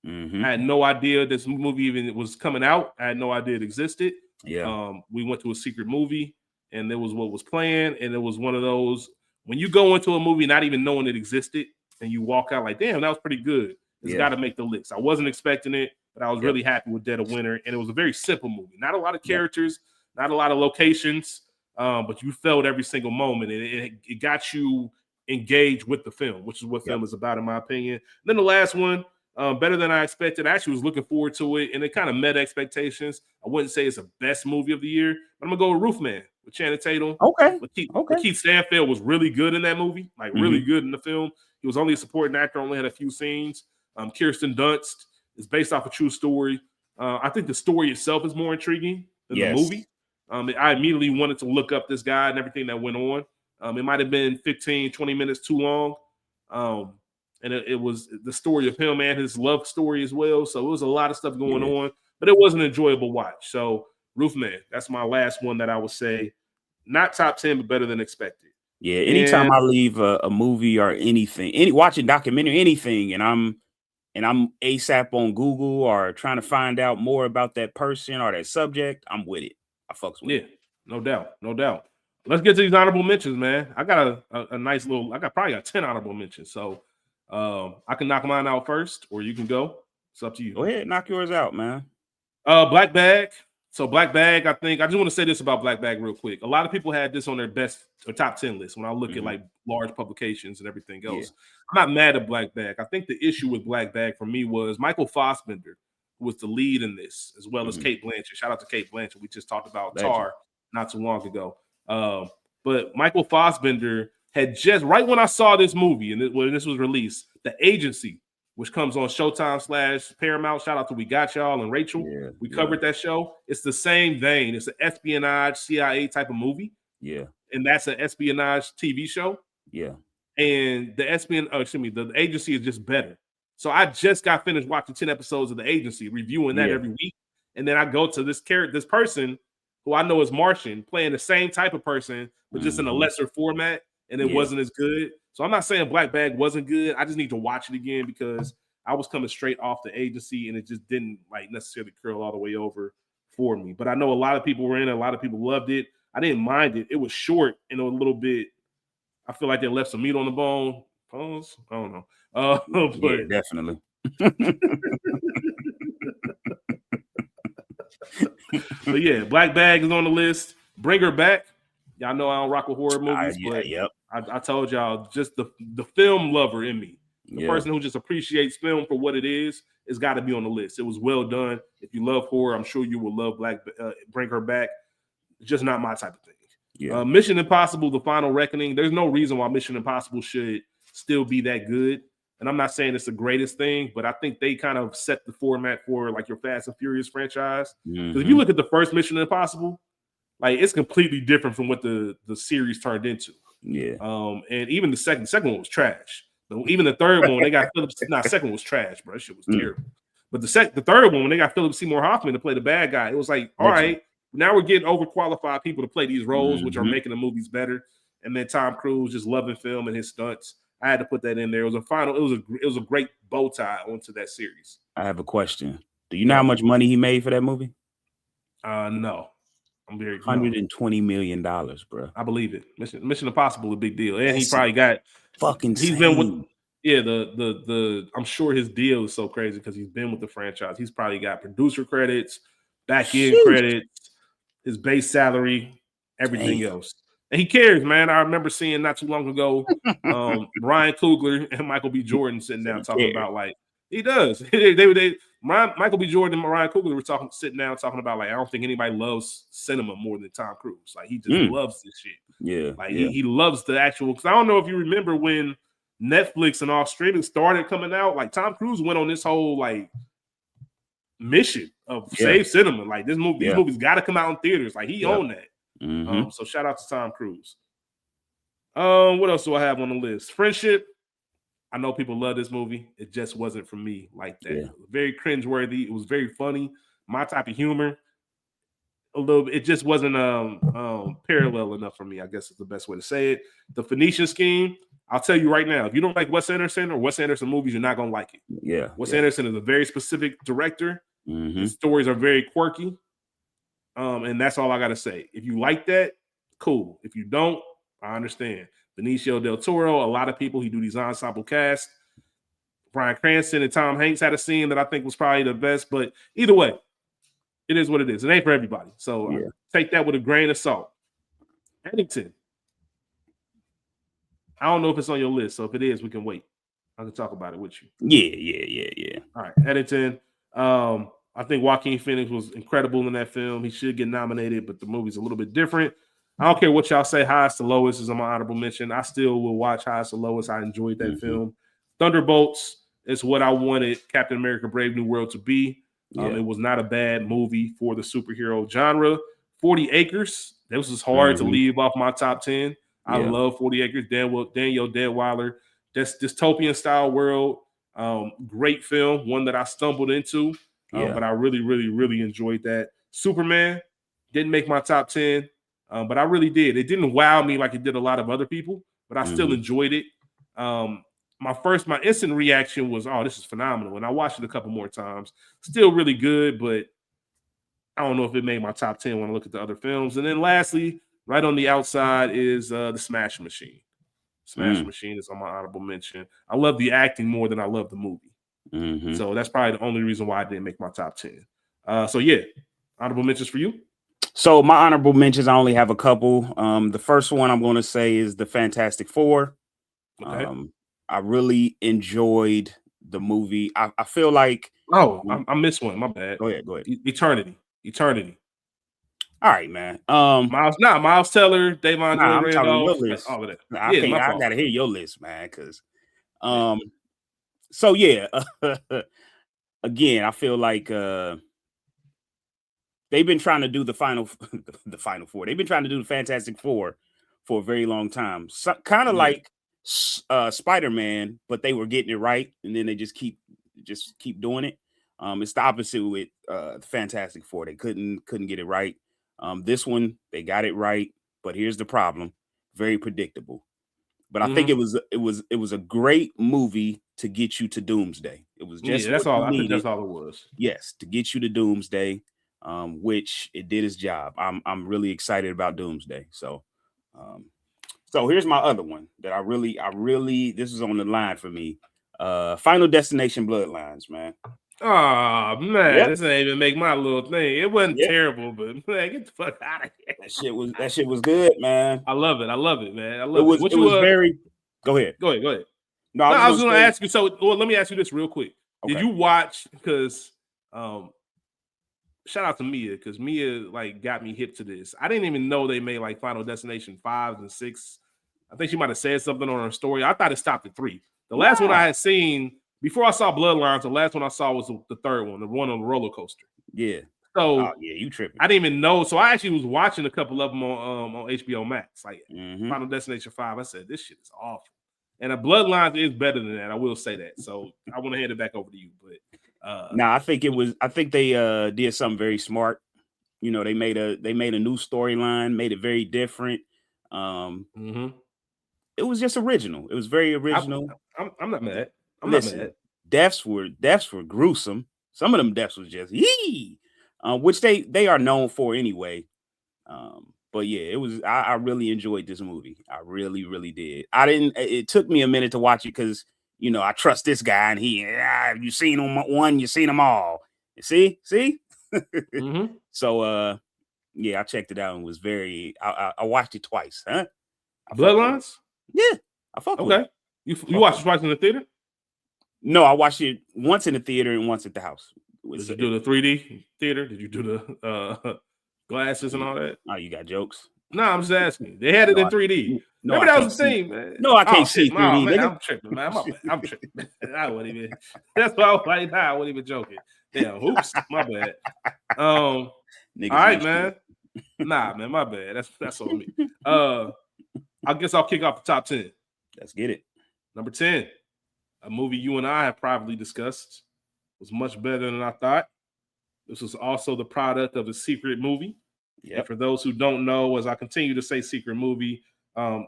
[SPEAKER 1] I had no idea this movie even was coming out. I had no idea it existed.
[SPEAKER 2] Yeah.
[SPEAKER 1] We went to a secret movie, and there was what was playing, and it was one of those when you go into a movie not even knowing it existed, and you walk out like, damn, that was pretty good. It's got to make the list. I wasn't expecting it, but I was really happy with Dead of Winter, and it was a very simple movie. Not a lot of characters, not a lot of locations, but you felt every single moment, and it got you engaged with the film, which is what film is about, in my opinion. And then the last one, better than I expected. I actually was looking forward to it, and it kind of met expectations. I wouldn't say it's the best movie of the year, but I'm gonna go with Roofman with Channing Tatum.
[SPEAKER 2] Okay.
[SPEAKER 1] Lakeith Stanfield was really good in that movie, like really good in the film. He was only a supporting actor, only had a few scenes. Kirsten Dunst is based off a true story. I think the story itself is more intriguing than the movie. I immediately wanted to look up this guy and everything that went on. It might have been 15, 20 minutes too long. And it was the story of him and his love story as well. So it was a lot of stuff going on, but it was an enjoyable watch. So Roofman, that's my last one that I would say, not top 10, but better than expected.
[SPEAKER 2] Yeah. Anytime I leave a movie or anything, watching documentary, anything, and I'm ASAP on Google or trying to find out more about that person or that subject, I'm with it. I fucks with it.
[SPEAKER 1] No doubt. Let's get to these honorable mentions, man. I got a nice little, I probably got 10 honorable mentions. So I can knock mine out first, or you can go. It's up to you.
[SPEAKER 2] Go ahead, knock yours out, man.
[SPEAKER 1] Black Bag. So Black Bag, I just want to say this about Black Bag real quick. A lot of people had this on their best or top 10 list when I look at like large publications and everything else. I'm not mad at Black Bag. I think the issue with Black Bag for me was Michael Fassbender, who was the lead in this, as well as Cate Blanchett. Shout out to Cate Blanchett. We just talked about Tar not too long ago. But Michael Fassbender had just, right when I saw this movie and when this was released, The Agency, which comes on Showtime / Paramount. Shout out to We Got Y'all and Rachel. We covered that show. It's the same vein. It's an espionage CIA type of movie.
[SPEAKER 2] Yeah.
[SPEAKER 1] And that's an espionage TV show.
[SPEAKER 2] Yeah.
[SPEAKER 1] And the Agency is just better. So I just got finished watching 10 episodes of The Agency, reviewing that every week. And then I go to this person who I know is Martian, playing the same type of person, but just in a lesser format, and it wasn't as good. So I'm not saying Black Bag wasn't good. I just need to watch it again because I was coming straight off The Agency, and it just didn't like necessarily curl all the way over for me. But I know a lot of people were in it. A lot of people loved it. I didn't mind it. It was short and a little bit. I feel like they left some meat on the bone. Pause. I don't know. But
[SPEAKER 2] definitely.
[SPEAKER 1] But yeah, Black Bag is on the list. Bring Her Back. Y'all know I don't rock with horror movies, but I told y'all, just the film lover in me, the person who just appreciates film for what it is got to be on the list. It was well done. If you love horror, I'm sure you will love Bring Her Back. It's just not my type of thing. Yeah. Mission Impossible: The Final Reckoning. There's no reason why Mission Impossible should still be that good. And I'm not saying it's the greatest thing, but I think they kind of set the format for like your Fast and Furious franchise. Because if you look at the first Mission Impossible, like it's completely different from what the series turned into.
[SPEAKER 2] Yeah.
[SPEAKER 1] And even the second one was trash. Even the third one, when they got Philip. Second one was trash, bro. That shit was terrible. But the third one, when they got Philip Seymour Hoffman to play the bad guy, it was like, all right, now we're getting overqualified people to play these roles, which are making the movies better. And then Tom Cruise just loving film and his stunts. I had to put that in there. It was a great bow tie onto that series.
[SPEAKER 2] I have a question. Do you know how much money he made for that movie?
[SPEAKER 1] No. I'm very
[SPEAKER 2] $120 million, bro.
[SPEAKER 1] I believe it. Mission Impossible, a big deal, and
[SPEAKER 2] That's
[SPEAKER 1] he probably got
[SPEAKER 2] fucking.
[SPEAKER 1] He's been with. Yeah, the I'm sure his deal is so crazy because he's been with the franchise. He's probably got producer credits, back end credits, his base salary, everything else. And he cares, man. I remember seeing not too long ago Ryan Coogler and Michael B. Jordan sitting down talking about like he does. Michael B. Jordan and Ryan Coogler were sitting down talking about like I don't think anybody loves cinema more than Tom Cruise. Like he just loves this shit.
[SPEAKER 2] Yeah,
[SPEAKER 1] like he loves the actual. Because I don't know if you remember when Netflix and all streaming started coming out. Like Tom Cruise went on this whole like mission of save cinema. Like these movies got to come out in theaters. Like he owned that. So shout out to Tom Cruise. What else do I have on the list? Friendship. I know people love this movie. It just wasn't for me like that.
[SPEAKER 2] Yeah.
[SPEAKER 1] Very cringeworthy. It was very funny. My type of humor. A little bit. It just wasn't parallel enough for me, I guess is the best way to say it. The Phoenician Scheme. I'll tell you right now, if you don't like Wes Anderson or Wes Anderson movies, you're not going to like it.
[SPEAKER 2] Yeah.
[SPEAKER 1] Wes Anderson is a very specific director. His stories are very quirky. And that's all I got to say. If you like that, cool. If you don't, I understand. Benicio del Toro, a lot of people, he do these ensemble casts. Bryan Cranston and Tom Hanks had a scene that I think was probably the best. But either way, it is what it is. It ain't for everybody. So take that with a grain of salt. Eddington. I don't know if it's on your list, so if it is, we can wait. I can talk about it with you.
[SPEAKER 2] Yeah.
[SPEAKER 1] All right, Eddington. I think Joaquin Phoenix was incredible in that film. He should get nominated, but the movie's a little bit different. I don't care what y'all say. Highest to Lowest is on my honorable mention. I still will watch Highest to Lowest. I enjoyed that film. Thunderbolts is what I wanted Captain America: Brave New World to be. It was not a bad movie for the superhero genre. 40 Acres. This was hard to leave off my top 10. I love 40 Acres. Daniel Deadweiler. That's dystopian style world. Great film. One that I stumbled into. But I really, really, really enjoyed that. Superman didn't make my top 10. But I really did. It didn't wow me like it did a lot of other people, but I still enjoyed it. My instant reaction was, oh, this is phenomenal. And I watched it a couple more times. Still really good, but I don't know if it made my top 10 when I look at the other films. And then lastly, right on the outside is the Smash Machine. Smash Machine is on my honorable mention. I love the acting more than I love the movie. So that's probably the only reason why I didn't make my top 10. Honorable mentions for you.
[SPEAKER 2] So my honorable mentions, I only have a couple. The first one I'm going to say is the Fantastic Four. Okay. I really enjoyed the movie. I feel like
[SPEAKER 1] I missed one. My bad.
[SPEAKER 2] Go ahead.
[SPEAKER 1] Eternity.
[SPEAKER 2] All right, man.
[SPEAKER 1] Miles Teller, Davon Joy
[SPEAKER 2] Randolph, all of that. I gotta hear your list, man. Because so yeah. Again, I feel like they've been trying to do the final four. They've been trying to do the Fantastic Four for a very long time. So, kind of like Spider-Man, but they were getting it right, and then they just keep doing it. It's the opposite with the Fantastic Four. They couldn't get it right. This one they got it right, but here's the problem: very predictable. But I think it was a great movie to get you to Doomsday. It was just
[SPEAKER 1] that's all. I think that's all it was.
[SPEAKER 2] Yes, to get you to Doomsday. Which it did its job. I'm really excited about Doomsday. So here's my other one that I really this is on the line for me. Final Destination Bloodlines, man.
[SPEAKER 1] Oh man, this ain't even make my little thing. It wasn't terrible, but man, get the fuck out of here.
[SPEAKER 2] That shit was good, man.
[SPEAKER 1] I love it, man.
[SPEAKER 2] It was very. Go ahead.
[SPEAKER 1] No, I was gonna ask you. So let me ask you this real quick. Okay. Did you watch? Because shout out to Mia, because Mia like got me hip to this. I didn't even know they made like Final Destination 5 and 6. I think she might have said something on her story. I thought it stopped at 3. The last one I had seen before I saw Bloodlines, the last one I saw was the third one, the one on the roller coaster.
[SPEAKER 2] Yeah.
[SPEAKER 1] So
[SPEAKER 2] you tripping.
[SPEAKER 1] I didn't even know. So I actually was watching a couple of them on HBO Max, like Final Destination 5. I said, this shit is awful. And a Bloodlines is better than that. I will say that. So I want to hand it back over to you. But
[SPEAKER 2] I think they did something very smart. You know, they made a new storyline, made it very different. It was just original. It was very original.
[SPEAKER 1] I'm not mad. I'm
[SPEAKER 2] not mad. Deaths were gruesome. Some of them deaths was just which they are known for anyway. But yeah, it was. I really enjoyed this movie. I really, really did. I didn't. It took me a minute to watch it because I trust this guy, and you seen him one, you seen them all. See.
[SPEAKER 1] Mm-hmm.
[SPEAKER 2] So yeah, I checked it out and was very. I watched it twice. Huh?
[SPEAKER 1] Bloodlines.
[SPEAKER 2] Yeah, I fuck with it.
[SPEAKER 1] You watched it twice in the theater?
[SPEAKER 2] No, I watched it once in the theater and once at the house.
[SPEAKER 1] Did you do the 3D theater? Did you do the glasses and all that?
[SPEAKER 2] Oh, you got jokes?
[SPEAKER 1] No, I'm just asking. They had it in 3D.
[SPEAKER 2] No,
[SPEAKER 1] Remember that was the thing, man.
[SPEAKER 2] No, I can't see 3D.
[SPEAKER 1] Man, I'm tripping, man. I'm tripping. I wasn't even. That's why I was like, I wasn't even joking. Damn, oops, my bad. All right, man. Nah, man, my bad. That's on me. I guess I'll kick off the top 10.
[SPEAKER 2] Let's get it.
[SPEAKER 1] Number 10, a movie you and I have privately discussed, was much better than I thought. This was also the product of a secret movie. Yeah. For those who don't know, as I continue to say secret movie,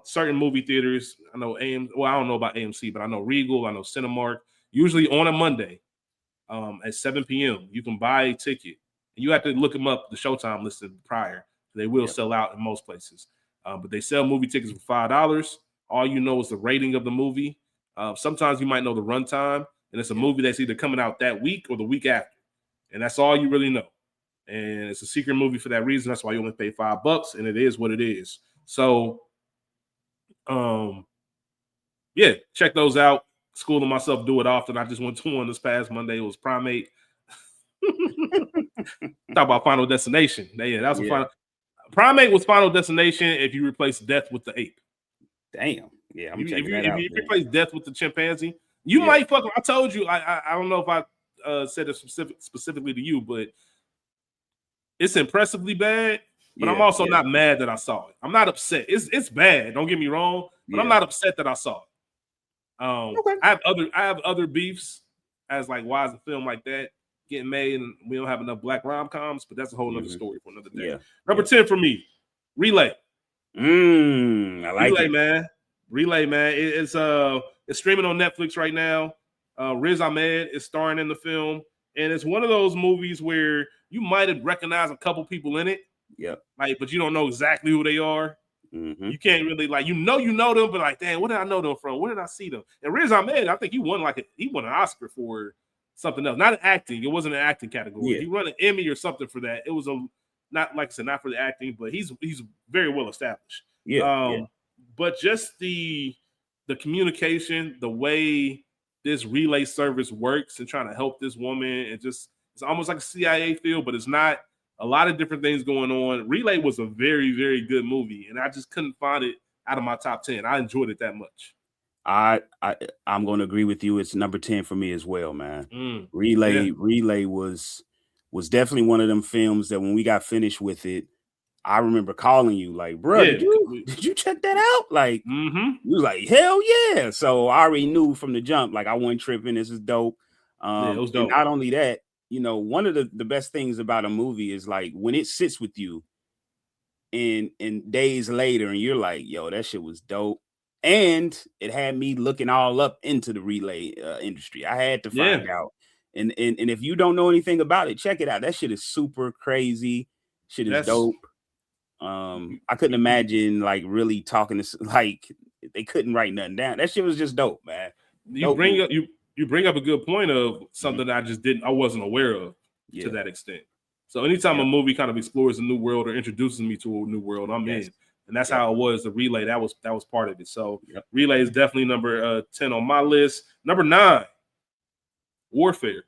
[SPEAKER 1] certain movie theaters, I know I don't know about AMC, but I know Regal, I know Cinemark, usually on a Monday at 7 p.m. You can buy a ticket. You have to look them up, the Showtime listed prior. They will sell out in most places. But they sell movie tickets for $5. All you know is the rating of the movie. Sometimes you might know the runtime, and it's a movie that's either coming out that week or the week after. And that's all you really know. And it's a secret movie for that reason. That's why you only pay $5, and it is what it is. So, yeah, check those out. Skool and myself do it often. I just went to one this past Monday. It was Primate. Talk about Final Destination. Yeah, that was a final. Primate was Final Destination if you replace Death with the ape.
[SPEAKER 2] Damn. Yeah, I'm checking
[SPEAKER 1] that
[SPEAKER 2] out.
[SPEAKER 1] If you replace Death with the chimpanzee, you might fuck. I told you. I don't know if I said it specifically to you, but it's impressively bad. But I'm also not mad that I saw it. I'm not upset. It's bad. Don't get me wrong, but I'm not upset that I saw it. Okay. I have other beefs as like why is a film like that getting made and we don't have enough black rom-coms, but that's a whole other story for another day. Number 10 for me, Relay.
[SPEAKER 2] I like
[SPEAKER 1] Relay,
[SPEAKER 2] it.
[SPEAKER 1] man. Relay, man. It's streaming on Netflix right now. Riz Ahmed is starring in the film, and it's one of those movies where you might have recognized a couple people in it. But you don't know exactly who they are. You can't really you know them, but like, damn, where did I know them from? Where did I see them? And Riz Ahmed, I think he won an Oscar for something else, not acting. It wasn't an acting category. He won an Emmy or something for that. It was not like I said, not for the acting, but he's very well established. But just the communication, the way this relay service works and trying to help this woman, and just it's almost like a CIA feel, but it's not. A lot of different things going on. Relay was a very, very good movie, and I just couldn't find it out of my top 10. I enjoyed it that much.
[SPEAKER 2] I'm going to agree with you. It's number 10 for me as well, man. Relay was definitely one of them films that when we got finished with it, I remember calling you like, bro, did you check that out? Like, you was like, hell yeah. So I already knew from the jump, like I wasn't tripping. This is dope.
[SPEAKER 1] It was dope.
[SPEAKER 2] And not only that, one of the best things about a movie is like when it sits with you and days later and you're like, yo, that shit was dope. And it had me looking all up into the relay industry. I had to find out. And if you don't know anything about it, check it out. That shit is super crazy. Shit is dope. I couldn't imagine like really talking to like they couldn't write nothing down. That shit was just dope, man.
[SPEAKER 1] You bring up a good point of something that I wasn't aware of to that extent. So anytime a movie kind of explores a new world or introduces me to a new world, I'm in. And that's how it was. The Relay, that was part of it. So Relay is definitely number 10 on my list. Number 9, Warfare.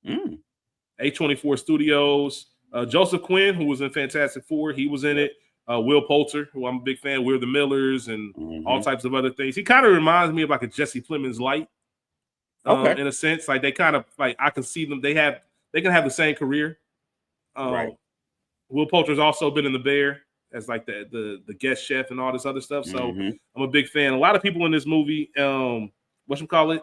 [SPEAKER 1] A24 Studios. Joseph Quinn, who was in Fantastic Four, he was in it. Will Poulter, who I'm a big fan. We're the Millers and all types of other things. He kind of reminds me of like a Jesse Plemons light. In a sense, like they kind of like I can see them. They can have the same career. Will Poulter's also been in The Bear as like the guest chef and all this other stuff. So I'm a big fan. A lot of people in this movie, whatchamacallit,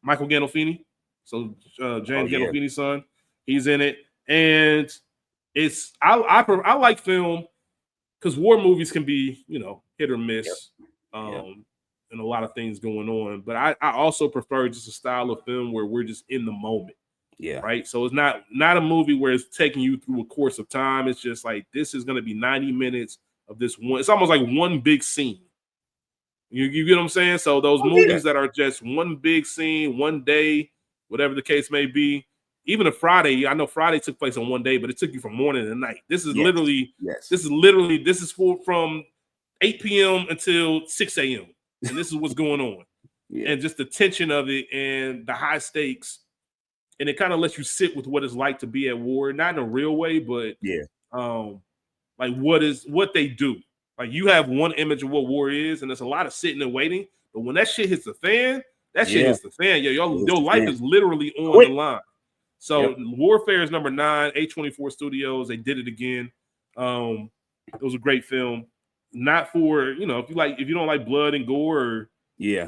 [SPEAKER 1] Michael Gandolfini. So James Gandolfini's son, he's in it, and it's I like film because war movies can be hit or miss. And a lot of things going on. But I also prefer just a style of film where we're just in the moment.
[SPEAKER 2] Yeah.
[SPEAKER 1] Right. So it's not a movie where it's taking you through a course of time. It's just like this is going to be 90 minutes of this one. It's almost like one big scene. You get what I'm saying? So those movies that are just one big scene, one day, whatever the case may be. Even a Friday, I know Friday took place on one day, but it took you from morning to night. This is literally from 8 p.m. until 6 a.m. And this is what's going on. And just the tension of it and the high stakes. And it kind of lets you sit with what it's like to be at war, not in a real way, but like what they do. Like you have one image of what war is, and there's a lot of sitting and waiting. But when that shit hits the fan, shit hits the fan. Your life is literally on the line. So Warfare is number 9, A24 Studios. They did it again. It was a great film. Not for, if you don't like blood and gore or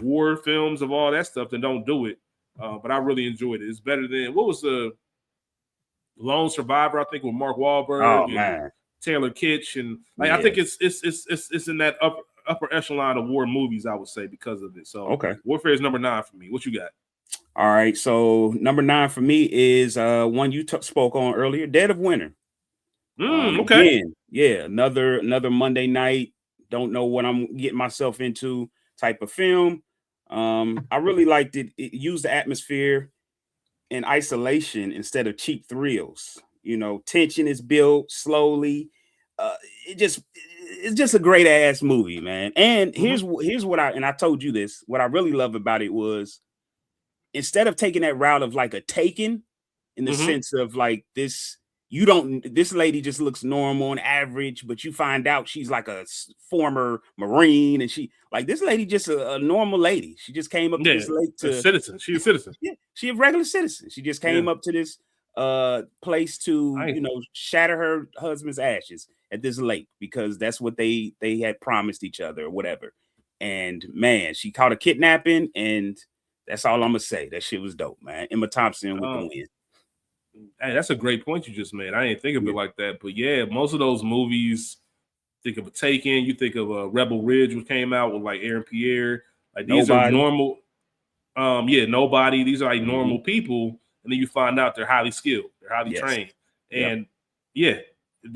[SPEAKER 1] war films of all that stuff, then don't do it. But I really enjoyed it. It's better than what was the Lone Survivor, I think, with Mark Wahlberg and Taylor Kitsch, and I think it's in that upper echelon of war movies, I would say, because of it. So Warfare is number 9 for me. What you got?
[SPEAKER 2] All right, so number 9 for me is one you spoke on earlier, Dead of Winter. Again, another Monday night. Don't know what I'm getting myself into type of film. I really liked it. It used the atmosphere and isolation instead of cheap thrills. Tension is built slowly. It's just a great ass movie, man. And here's what I told you this. What I really love about it was instead of taking that route of like a Taken, in the sense of like this lady just looks normal and average, but you find out she's like a former Marine, and this lady just a normal lady. She just came up to this lake to
[SPEAKER 1] a citizen. She's a citizen.
[SPEAKER 2] Yeah, she a regular citizen. She just came up to this place to shatter her husband's ashes at this lake because that's what they had promised each other or whatever. And man, she caught a kidnapping, and that's all I'm gonna say. That shit was dope, man. Emma Thompson with the win.
[SPEAKER 1] Hey, that's a great point you just made. I didn't think of it like that, but most of those movies. Think of a Taken. You think of a Rebel Ridge, which came out with like Aaron Pierre. Like these are normal. Nobody. These are like normal people, and then you find out they're highly skilled, they're highly trained, and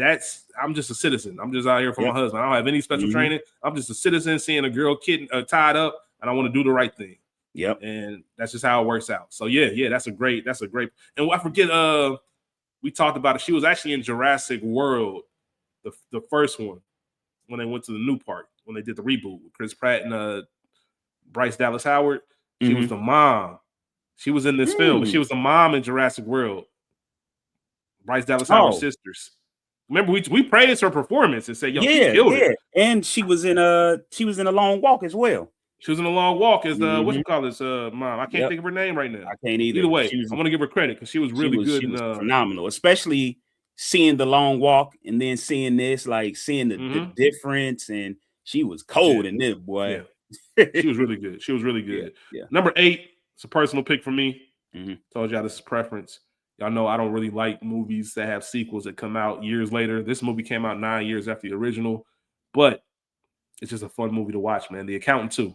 [SPEAKER 1] I'm just a citizen. I'm just out here for my husband. I don't have any special training. I'm just a citizen seeing a girl tied up, and I want to do the right thing.
[SPEAKER 2] Yep.
[SPEAKER 1] And that's just how it works out. So that's a great. And I forget. We talked about it. She was actually in Jurassic World, the first one, when they went to the new park, when they did the reboot with Chris Pratt and Bryce Dallas Howard. She was the mom. She was in this film, but she was the mom in Jurassic World. Bryce Dallas Howard's sisters. Remember, we praised her performance and said, "Yo, she killed it."
[SPEAKER 2] And she was in a Long Walk as well.
[SPEAKER 1] She was in A Long Walk as the what you call this mom. I can't think of her name right now. I
[SPEAKER 2] can't either.
[SPEAKER 1] Either way, I want to give her credit because she was really good.
[SPEAKER 2] She was phenomenal, especially seeing The Long Walk and then seeing this, like seeing the difference. And she was cold in this, boy.
[SPEAKER 1] She was really good. She was really good. Yeah. Number 8, it's a personal pick for me. Told y'all this is preference. Y'all know I don't really like movies that have sequels that come out years later. This movie came out 9 years after the original, but it's just a fun movie to watch, man. The Accountant 2.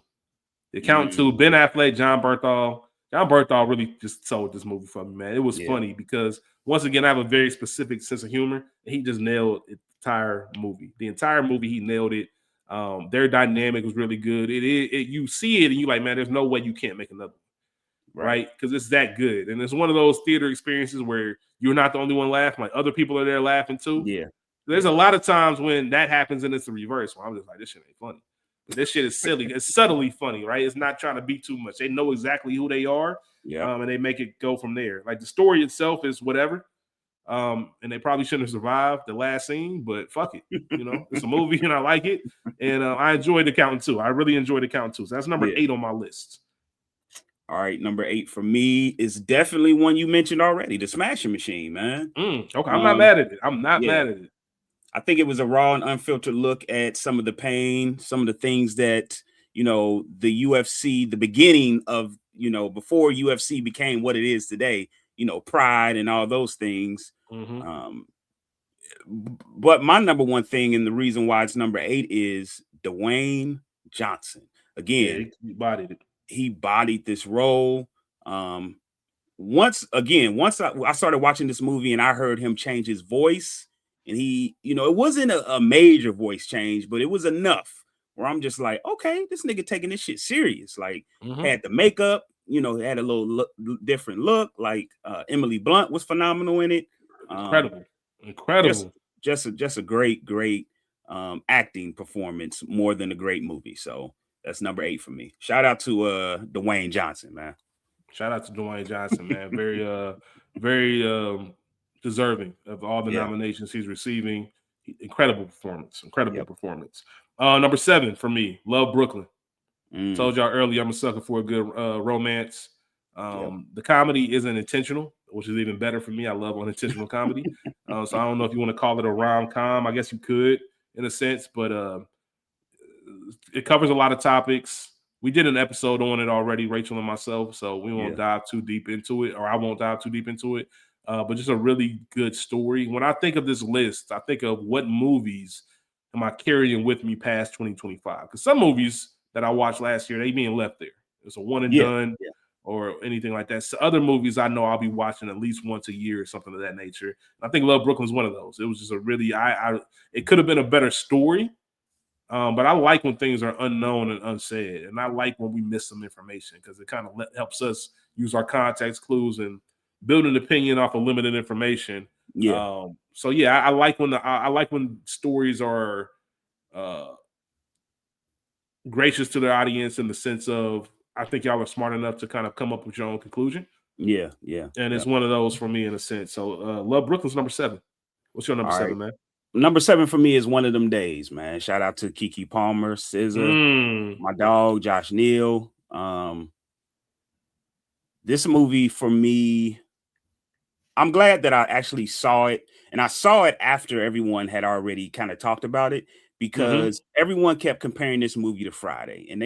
[SPEAKER 1] The Accountant 2, Ben Affleck, John Bernthal. John Bernthal really just sold this movie for me, man. It was funny because, once again, I have a very specific sense of humor. And he just nailed the entire movie. The entire movie, he nailed it. Their dynamic was really good. You see it and you're like, man, there's no way you can't make another one, right? Because it's that good. And it's one of those theater experiences where you're not the only one laughing. Like, other people are there laughing too.
[SPEAKER 2] Yeah.
[SPEAKER 1] There's a lot of times when that happens and it's the reverse. Where I'm just like, this shit ain't funny. But this shit is silly. It's subtly funny, right? It's not trying to be too much. They know exactly who they are, and they make it go from there. Like, the story itself is whatever, and they probably shouldn't have survived the last scene, but fuck it. It's a movie, and I like it, and I enjoyed The Accountant 2. I really enjoyed The Accountant 2. So that's number 8 on my list.
[SPEAKER 2] All right, number 8 for me is definitely one you mentioned already, The Smashing Machine, man.
[SPEAKER 1] Okay, I'm not mad at it. I'm not mad at it.
[SPEAKER 2] I think it was a raw and unfiltered look at some of the pain, some of the things that, the UFC, the beginning of, before UFC became what it is today, pride and all those things. But my number one thing, and the reason why it's number 8, is Dwayne Johnson. Again,
[SPEAKER 1] he bodied it.
[SPEAKER 2] He bodied this role. once I started watching this movie and I heard him change his voice, and he, it wasn't a major voice change, but it was enough where I'm just like, okay, this nigga taking this shit serious. Like, had the makeup, had a little different look. Like, Emily Blunt was phenomenal in it.
[SPEAKER 1] Incredible.
[SPEAKER 2] Just a great acting performance, more than a great movie. So that's number 8 for me. Shout out to Dwayne Johnson, man.
[SPEAKER 1] Shout out to Dwayne Johnson, man. Very deserving of all the nominations he's receiving. Incredible performance. Performance. Number 7 for me, Love Brooklyn. Told y'all earlier, I'm a sucker for a good romance. The comedy isn't intentional, which is even better for me. I love unintentional comedy. So I don't know if you want to call it a rom-com. I guess you could in a sense, but it covers a lot of topics. We did an episode on it already, Rachel and myself, so we won't dive too deep into it, or I won't dive too deep into it. But just a really good story. When I think of this list, I think of what movies am I carrying with me past 2025? Because some movies that I watched last year, they being left there. It's a one and done or anything like that. So other movies I know I'll be watching at least once a year or something of that nature. I think Love Brooklyn is one of those. It was just a really, it could have been a better story. But I like when things are unknown and unsaid, and I like when we miss some information because it kind of helps us use our context clues and build an opinion off of limited information. I like when I like when stories are gracious to their audience in the sense of I think y'all are smart enough to kind of come up with your own conclusion. And it's one of those for me in a sense. So Love Brooklyn's number 7. What's your number 7, man?
[SPEAKER 2] Number 7 for me is One of Them Days, man. Shout out to Keke Palmer, SZA, my dog, Josh Neal. This movie for me, I'm glad that I actually saw it. And I saw it after everyone had already kind of talked about it because everyone kept comparing this movie to Friday. And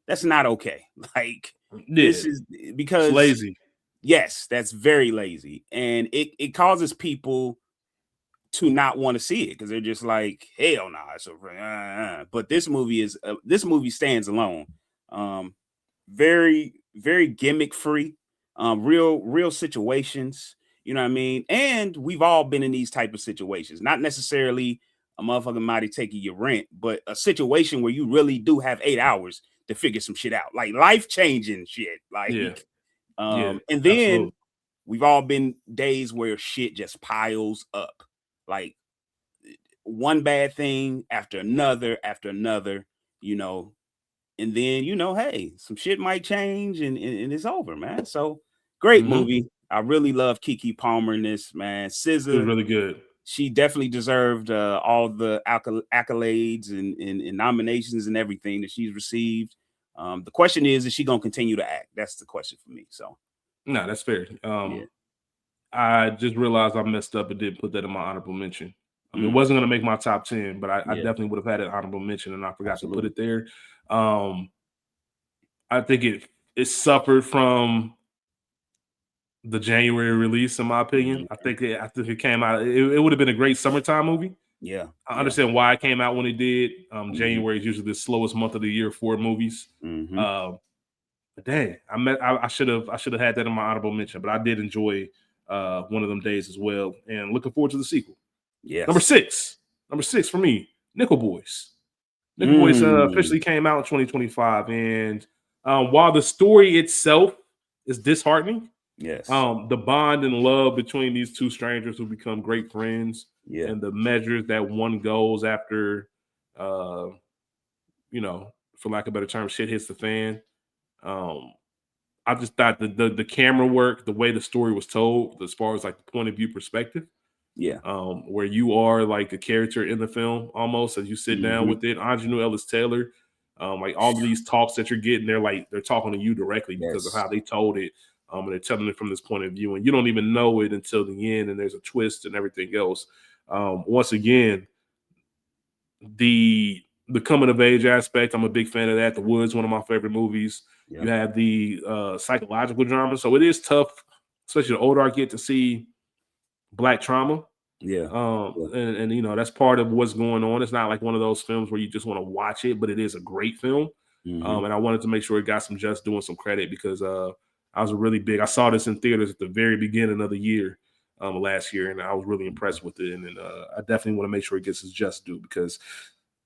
[SPEAKER 2] that's not okay. Like, this is because
[SPEAKER 1] it's lazy.
[SPEAKER 2] Yes, that's very lazy. And it causes people to not want to see it because they're just like, hell no. But this movie stands alone. Very, very gimmick free. Real situations. You know what I mean? And we've all been in these type of situations. Not necessarily a motherfucking mighty taking your rent, but a situation where you really do have 8 hours to figure some shit out, like life changing shit. Like, and then absolutely. We've all been days where shit just piles up. Like one bad thing after another, and then, hey, some shit might change and it's over, man. So great movie. I really love Keke Palmer in this, man. SZA,
[SPEAKER 1] it was really good.
[SPEAKER 2] She definitely deserved all the accolades and nominations and everything that she's received. The question is she going to continue to act? That's the question for me. So,
[SPEAKER 1] no, that's fair. I just realized I messed up and didn't put that in my honorable mention. I mean, it wasn't going to make my top 10, but I definitely would have had an honorable mention, and I forgot to put it there. I think it suffered from the January release, in my opinion. I think it came out. It would have been a great summertime movie. I understand why it came out when it did. January is usually the slowest month of the year for movies. But dang, I should have had that in my honorable mention. But I did enjoy One of Them Days as well, and looking forward to the sequel. Number six for me, Nickel Boys. Nickel Boys officially came out in 2025, and while the story itself is disheartening, the bond and love between these two strangers who become great friends, and the measures that one goes after, for lack of a better term, shit hits the fan. I just thought the camera work, the way the story was told, as far as like the point of view perspective, where you are like a character in the film almost as you sit down with it. Ingenue Ellis Taylor, like all of these talks that you're getting, they're talking to you directly because of how they told it. And they're telling it from this point of view, and you don't even know it until the end, and there's a twist and everything else. Once again, the coming of age aspect, I'm a big fan of that. The Woods, one of my favorite movies. You have the psychological drama, so it is tough, especially the older I get, to see Black trauma. And that's part of what's going on. It's not like one of those films where you just want to watch it, but it is a great film. And I wanted to make sure it got some just doing some credit because I was really big. I saw this in theaters at the very beginning of the year last year, and I was really impressed with it. And I definitely want to make sure it gets its just due, because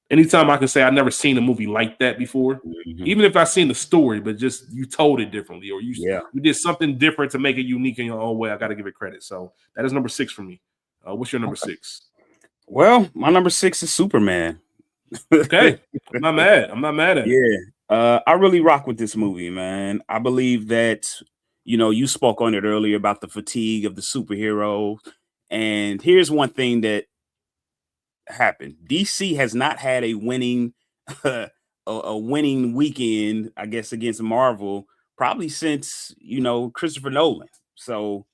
[SPEAKER 1] anytime I can say I've never seen a movie like that before, even if I've seen the story, but just you told it differently, or you did something different to make it unique in your own way, I got to give it credit. So that is number 6 for me. What's your number 6?
[SPEAKER 2] Well, my number 6 is Superman.
[SPEAKER 1] Okay, I'm not mad at it.
[SPEAKER 2] Yeah, I really rock with this movie, man. I believe that, you spoke on it earlier about the fatigue of the superhero. And here's one thing that happened. DC has not had a winning a winning weekend, I guess, against Marvel probably since, Christopher Nolan. So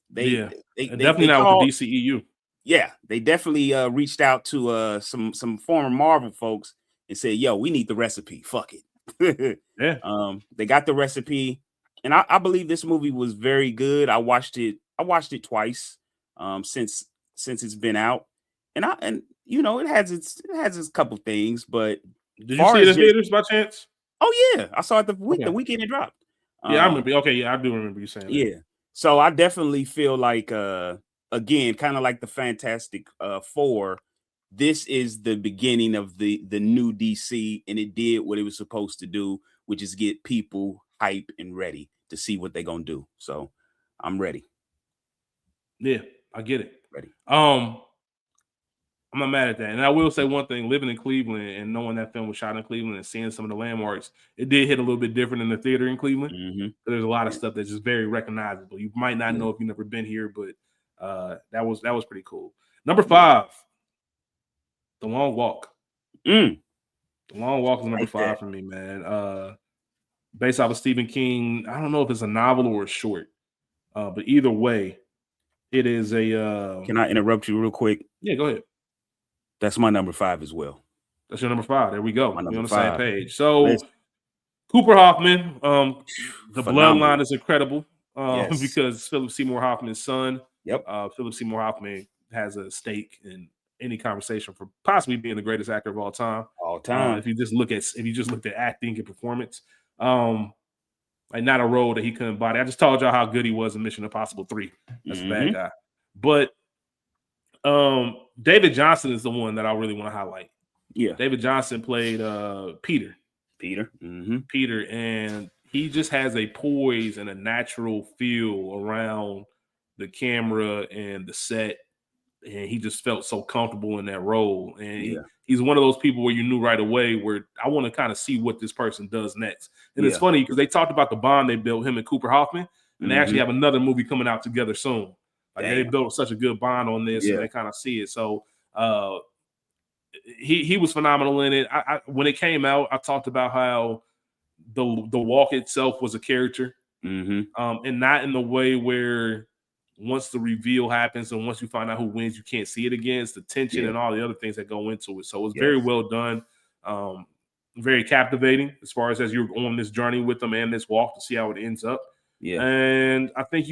[SPEAKER 2] they
[SPEAKER 1] definitely not with the DCEU.
[SPEAKER 2] Yeah, they definitely reached out to some former Marvel folks and said, "Yo, we need the recipe. Fuck it." They got the recipe, and I believe this movie was very good. I watched it twice since it's been out, and it has its couple things. But
[SPEAKER 1] did you see it in theaters by chance?
[SPEAKER 2] Oh yeah, I saw it the weekend it dropped.
[SPEAKER 1] Yeah, I remember. Okay, yeah, I do remember you saying that.
[SPEAKER 2] Yeah, so I definitely feel like again, kind of like the Fantastic Four, this is the beginning of the new DC, and it did what it was supposed to do, which is get people hype and ready to see what they're gonna do. So I'm ready.
[SPEAKER 1] Yeah, I get it.
[SPEAKER 2] Ready.
[SPEAKER 1] I'm not mad at that. And I will say one thing, living in Cleveland and knowing that film was shot in Cleveland and seeing some of the landmarks, it did hit a little bit different in the theater in Cleveland. There's a lot of stuff that's just very recognizable. You might not know if you've never been here, but that was pretty cool. Number 5, The Long Walk. The Long Walk is number 5 for me, man. Based off of Stephen King. I don't know if it's a novel or a short, but either way, it is a.
[SPEAKER 2] Can I interrupt you real quick?
[SPEAKER 1] Yeah, go ahead.
[SPEAKER 2] That's my number 5 as well.
[SPEAKER 1] That's your number 5. There we go. We're on the same page. So Cooper Hoffman, the bloodline is incredible because Philip Seymour Hoffman's son.
[SPEAKER 2] Yep.
[SPEAKER 1] Philip Seymour Hoffman has a stake in any conversation for possibly being the greatest actor of all time. If you just looked at acting and performance, like not a role that he couldn't body. I just told y'all how good he was in Mission Impossible 3. That's a bad guy. But David Johnson is the one that I really want to highlight.
[SPEAKER 2] Yeah.
[SPEAKER 1] David Johnson played Peter. Peter, and he just has a poise and a natural feel around the camera and the set, and he just felt so comfortable in that role. And he's one of those people where you knew right away where I want to kind of see what this person does next. And it's funny because they talked about the bond they built, him and Cooper Hoffman, and they actually have another movie coming out together soon. Like they built such a good bond on this, and they kind of see it. So he was phenomenal in it. I when it came out, I talked about how the walk itself was a character, and not in the way where once the reveal happens and once you find out who wins, you can't see it again. It's the tension and all the other things that go into it. So it was very well done, very captivating as far as you're on this journey with them and this walk to see how it ends up. And I think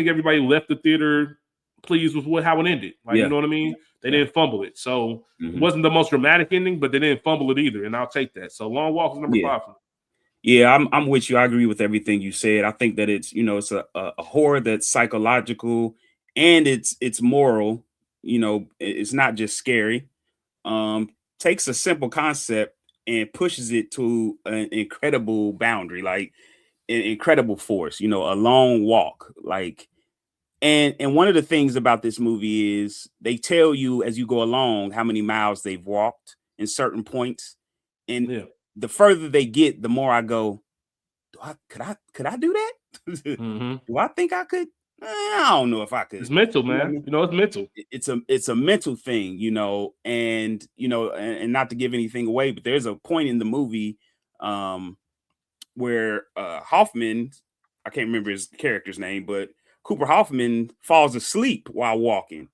[SPEAKER 1] everybody left the theater pleased with how it ended. Like you know what I mean? They didn't fumble it. So it wasn't the most dramatic ending, but they didn't fumble it either. And I'll take that. So Long Walk is number 5 for me.
[SPEAKER 2] Yeah, I'm with you. I agree with everything you said. I think that it's it's a horror that's psychological and it's moral. It's not just scary. Takes a simple concept and pushes it to an incredible boundary, like an incredible force. A long walk, like. And one of the things about this movie is they tell you as you go along how many miles they've walked in certain points, and the further they get, the more I go, could I do that? Do I think I could? I don't know if I could.
[SPEAKER 1] It's mental, man. It's mental.
[SPEAKER 2] It's a mental thing, and and not to give anything away, but there's a point in the movie where Hoffman, I can't remember his character's name, but Cooper Hoffman falls asleep while walking.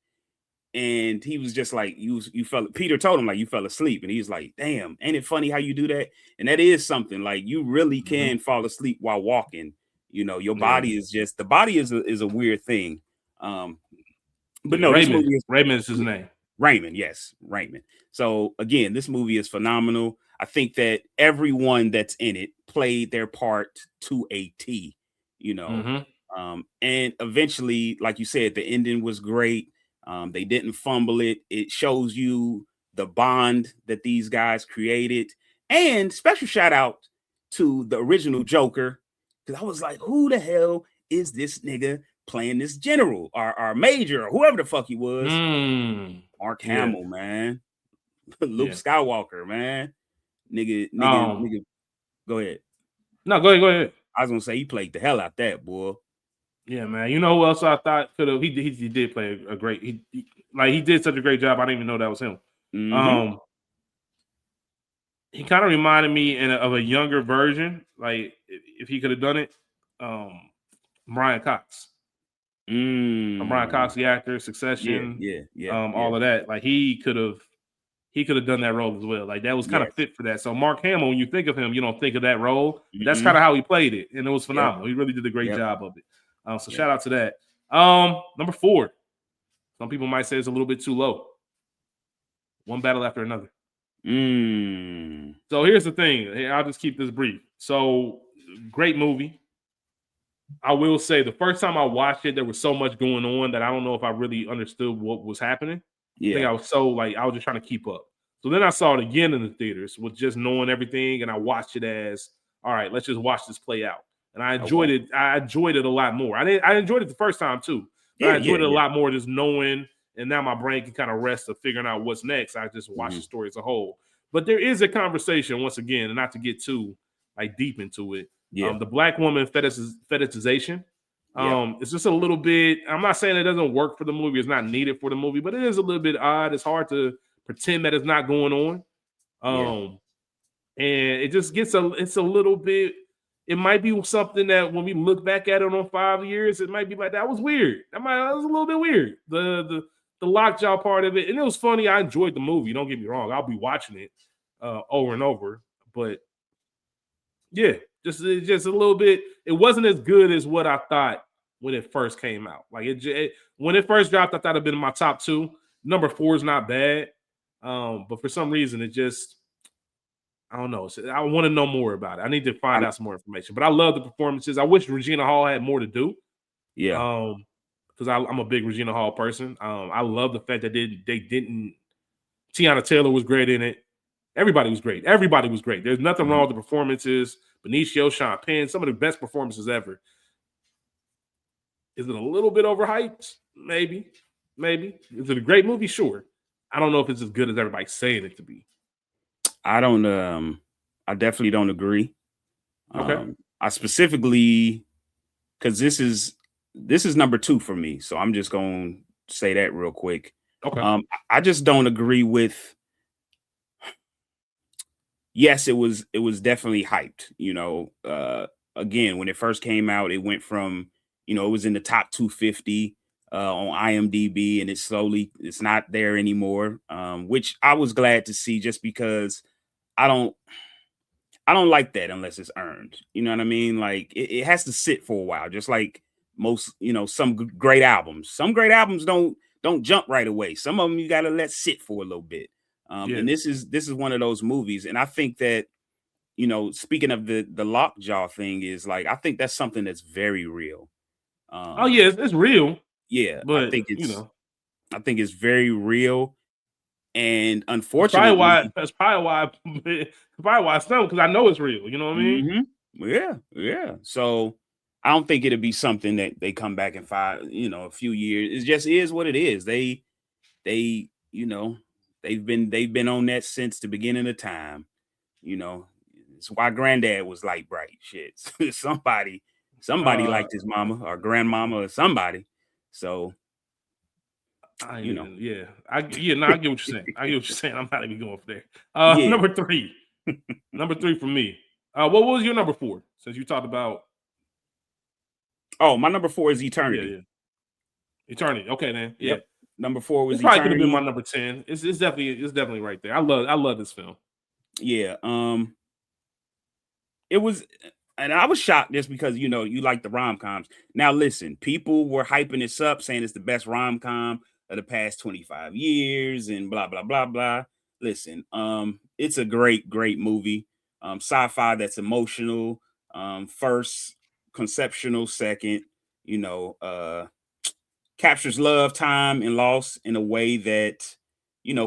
[SPEAKER 2] And he was just like, you fell. Peter told him, like, you fell asleep. And he's like, damn, ain't it funny how you do that? And that is something, like, you really can fall asleep while walking. Your body is just, the body is a weird thing. But no,
[SPEAKER 1] Raymond is his name.
[SPEAKER 2] Raymond, yes, Raymond. So again, this movie is phenomenal. I think that everyone that's in it played their part to a T. you know. And eventually, like you said, the ending was great. They didn't fumble it. It shows you the bond that these guys created. And special shout out to the original Joker, because I was like, who the hell is this nigga playing this general or major or whoever the fuck he was? Mark Hamill, man. Luke Skywalker, man. Nigga. Go ahead.
[SPEAKER 1] No, go ahead.
[SPEAKER 2] I was gonna say he played the hell out that, boy.
[SPEAKER 1] Yeah, man. You know who else I thought could have? He did play a great. He did such a great job. I didn't even know that was him. He kind of reminded me of a younger version. Like if he could have done it, Brian Cox. Brian Cox, the actor, Succession, all of that. Like he could have done that role as well. Like that was kind of fit for that. So Mark Hamill, when you think of him, you don't think of that role. That's kind of how he played it, and it was phenomenal. He really did a great job of it. So shout out to that. Number 4. Some people might say it's a little bit too low. One battle after another. So here's the thing. I'll just keep this brief. So great movie. I will say the first time I watched it, there was so much going on that I don't know if I really understood what was happening. I think I was I was just trying to keep up. So then I saw it again in the theaters with just knowing everything, and I watched it as, all right, let's just watch this play out. And I enjoyed it. I enjoyed it a lot more. I enjoyed it the first time too. But I enjoyed it a lot more just knowing, and now my brain can kind of rest of figuring out what's next. I just watch the story as a whole. But there is a conversation, once again, and not to get too deep into it. The black woman fetishization. It's just a little bit, I'm not saying it doesn't work for the movie, it's not needed for the movie, but it is a little bit odd. It's hard to pretend that it's not going on. And it just gets it's a little bit, it might be something that when we look back at it on 5 years, it might be like, that was weird. That was a little bit weird. The lockjaw part of it. And it was funny. I enjoyed the movie. Don't get me wrong. I'll be watching it over and over. But yeah, just a little bit. It wasn't as good as what I thought when it first came out. Like when it first dropped, I thought it'd been in my top 2. Number 4 is not bad. But for some reason, it just, I don't know. I want to know more about it. I need to find out some more information. But I love the performances. I wish Regina Hall had more to do. Yeah. Because I'm a big Regina Hall person. I love the fact that they didn't. Tiana Taylor was great in it. Everybody was great. There's nothing wrong with the performances. Benicio, Sean Penn, some of the best performances ever. Is it a little bit overhyped? Maybe. Is it a great movie? Sure. I don't know if it's as good as everybody's saying it to be.
[SPEAKER 2] I definitely don't agree.
[SPEAKER 1] Okay.
[SPEAKER 2] I specifically, because this is number 2 for me, so I'm just gonna say that real quick.
[SPEAKER 1] Okay.
[SPEAKER 2] I just don't agree with. Yes, it was definitely hyped. Again, when it first came out, it went from, it was in the top 250 on IMDb, and it's not there anymore. Which I was glad to see, just because I don't like that unless it's earned. You know what I mean? Like it has to sit for a while, just like most, some great albums. Some great albums don't jump right away. Some of them you got to let sit for a little bit. And this is one of those movies. And I think that, speaking of the lockjaw thing, is like, I think that's something that's very real.
[SPEAKER 1] It's real.
[SPEAKER 2] Yeah,
[SPEAKER 1] but
[SPEAKER 2] I think it's very real. And unfortunately,
[SPEAKER 1] that's probably why it's done, because I know it's real. You know what I mean?
[SPEAKER 2] Yeah. So I don't think it'll be something that they come back in a few years. It just is what it is. They've been on that since the beginning of time. It's why Granddad was like bright shit. somebody liked his mama or grandmama or somebody. So
[SPEAKER 1] I get what you're saying. I'm not even going for there. Number 3. Number 3 for me. What was your number 4? Since you talked about.
[SPEAKER 2] Oh, my number 4 is Eternity.
[SPEAKER 1] Yeah. Eternity. Okay, then. Yeah.
[SPEAKER 2] Yep. Number 4 was
[SPEAKER 1] probably
[SPEAKER 2] Eternity.
[SPEAKER 1] Could have been my number 10. It's definitely right there. I love this film.
[SPEAKER 2] Yeah. It was, and I was shocked just because you like the rom-coms. Now listen, people were hyping this up, saying it's the best rom-com of the past 25 years and blah blah blah blah. Listen, it's a great movie. Sci-fi that's emotional. First conceptual second. Captures love, time, and loss in a way that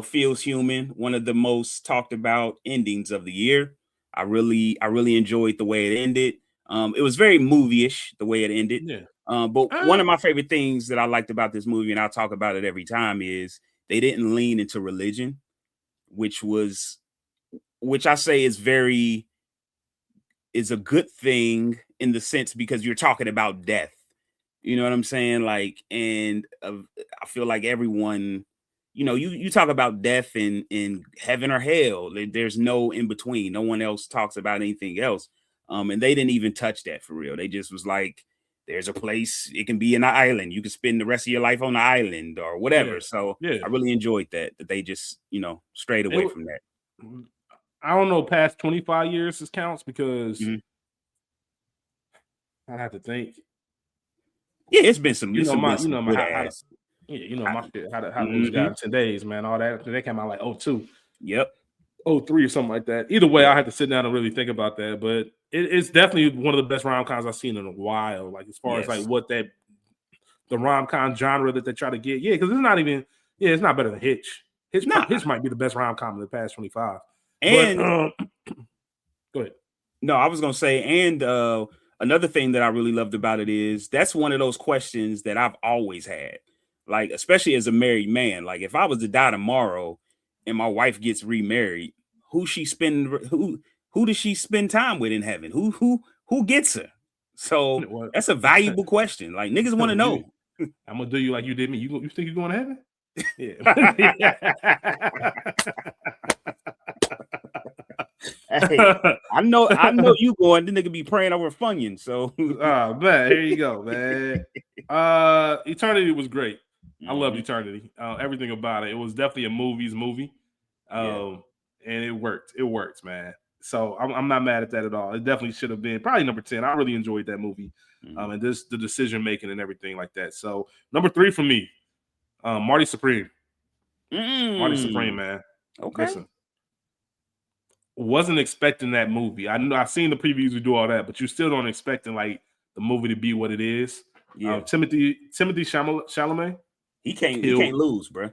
[SPEAKER 2] feels human. One of the most talked about endings of the year. I really enjoyed the way it ended. It was very movie-ish the way it ended.
[SPEAKER 1] Yeah.
[SPEAKER 2] But one of my favorite things that I liked about this movie, and I'll talk about it every time, is they didn't lean into religion, which I say is a good thing in the sense because you're talking about death. You know what I'm saying? Like, and I feel like everyone, you talk about death in heaven or hell. There's no in between. No one else talks about anything else. And they didn't even touch that for real. They just was like, there's a place. It can be an island. You can spend the rest of your life on the island or whatever.
[SPEAKER 1] Yeah.
[SPEAKER 2] So
[SPEAKER 1] Yeah.
[SPEAKER 2] I really enjoyed that they just, strayed away from that.
[SPEAKER 1] I don't know past 25 years this counts because I have to think.
[SPEAKER 2] Yeah, it's been some.
[SPEAKER 1] My
[SPEAKER 2] my
[SPEAKER 1] shit, how the movies got in 10 days, man. All that they came out like 02.
[SPEAKER 2] Yep.
[SPEAKER 1] 03 or something like that. Either way, I had to sit down and really think about that. But it's definitely one of the best rom-coms I've seen in a while. Like as far as like what the rom-com genre that they try to get. Yeah, because it's not even. Yeah, it's not better than Hitch. Hitch might be the best rom-com in the past 25. And go ahead.
[SPEAKER 2] No, I was gonna say, and another thing that I really loved about it is that's one of those questions that I've always had. Like, especially as a married man, like if I was to die tomorrow and my wife gets remarried, who does she spend time with in heaven? Who gets her? So that's a valuable question. Like niggas want to know.
[SPEAKER 1] I'm gonna do you like you did me. You think you're going to heaven? Yeah.
[SPEAKER 2] Hey, I know you going. The nigga be praying over Funyuns. So
[SPEAKER 1] man, here you go, man. Eternity was great. I loved Eternity. Everything about it. It was definitely a movie. And it worked. It worked, man. So I'm not mad at that at all. It definitely should have been probably number 10. I really enjoyed that movie. And the decision making and everything like that. So number 3 for me, Marty Supreme. Marty Supreme, man.
[SPEAKER 2] Okay.
[SPEAKER 1] Listen. Wasn't expecting that movie. I know I've seen the previews, we do all that, but you still don't expecting like the movie to be what it is.
[SPEAKER 2] Yeah.
[SPEAKER 1] Timothy Chalamet.
[SPEAKER 2] He can't lose, bro.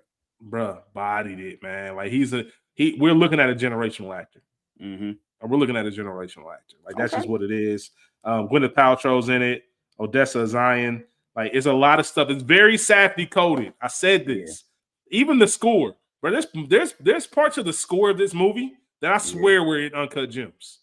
[SPEAKER 1] Bruh, bodied it, man. Like we're looking at a generational actor. We're looking at a generational actor. Like that's just what it is. Gwyneth Paltrow's in it. Odessa Zion. Like it's a lot of stuff. It's very sadly coded. I said this. Yeah. Even the score, but there's parts of the score of this movie that I swear were in Uncut Gems.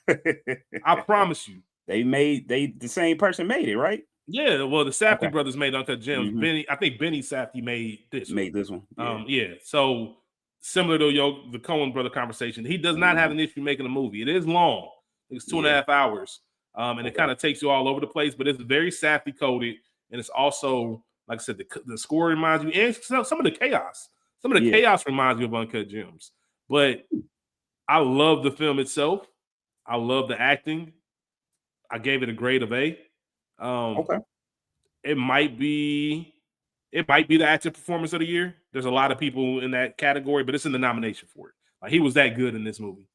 [SPEAKER 1] I promise you.
[SPEAKER 2] The same person made it, right?
[SPEAKER 1] Yeah, well, the Safdie brothers made Uncut Gems. I think Benny Safdie made this
[SPEAKER 2] one.
[SPEAKER 1] Yeah. So similar to the Coen brother conversation, he does not have an issue making a movie. It is long. It's 2.5 hours. And it kind of takes you all over the place, but it's very Safdie coded. And it's also, like I said, the score reminds you, and some of the chaos. Some of the chaos reminds you of Uncut Gems. But I love the film itself. I love the acting. I gave it a grade of A. It might be the acting performance of the year. There's a lot of people in that category, but it's in the nomination for it. Like he was that good in this movie.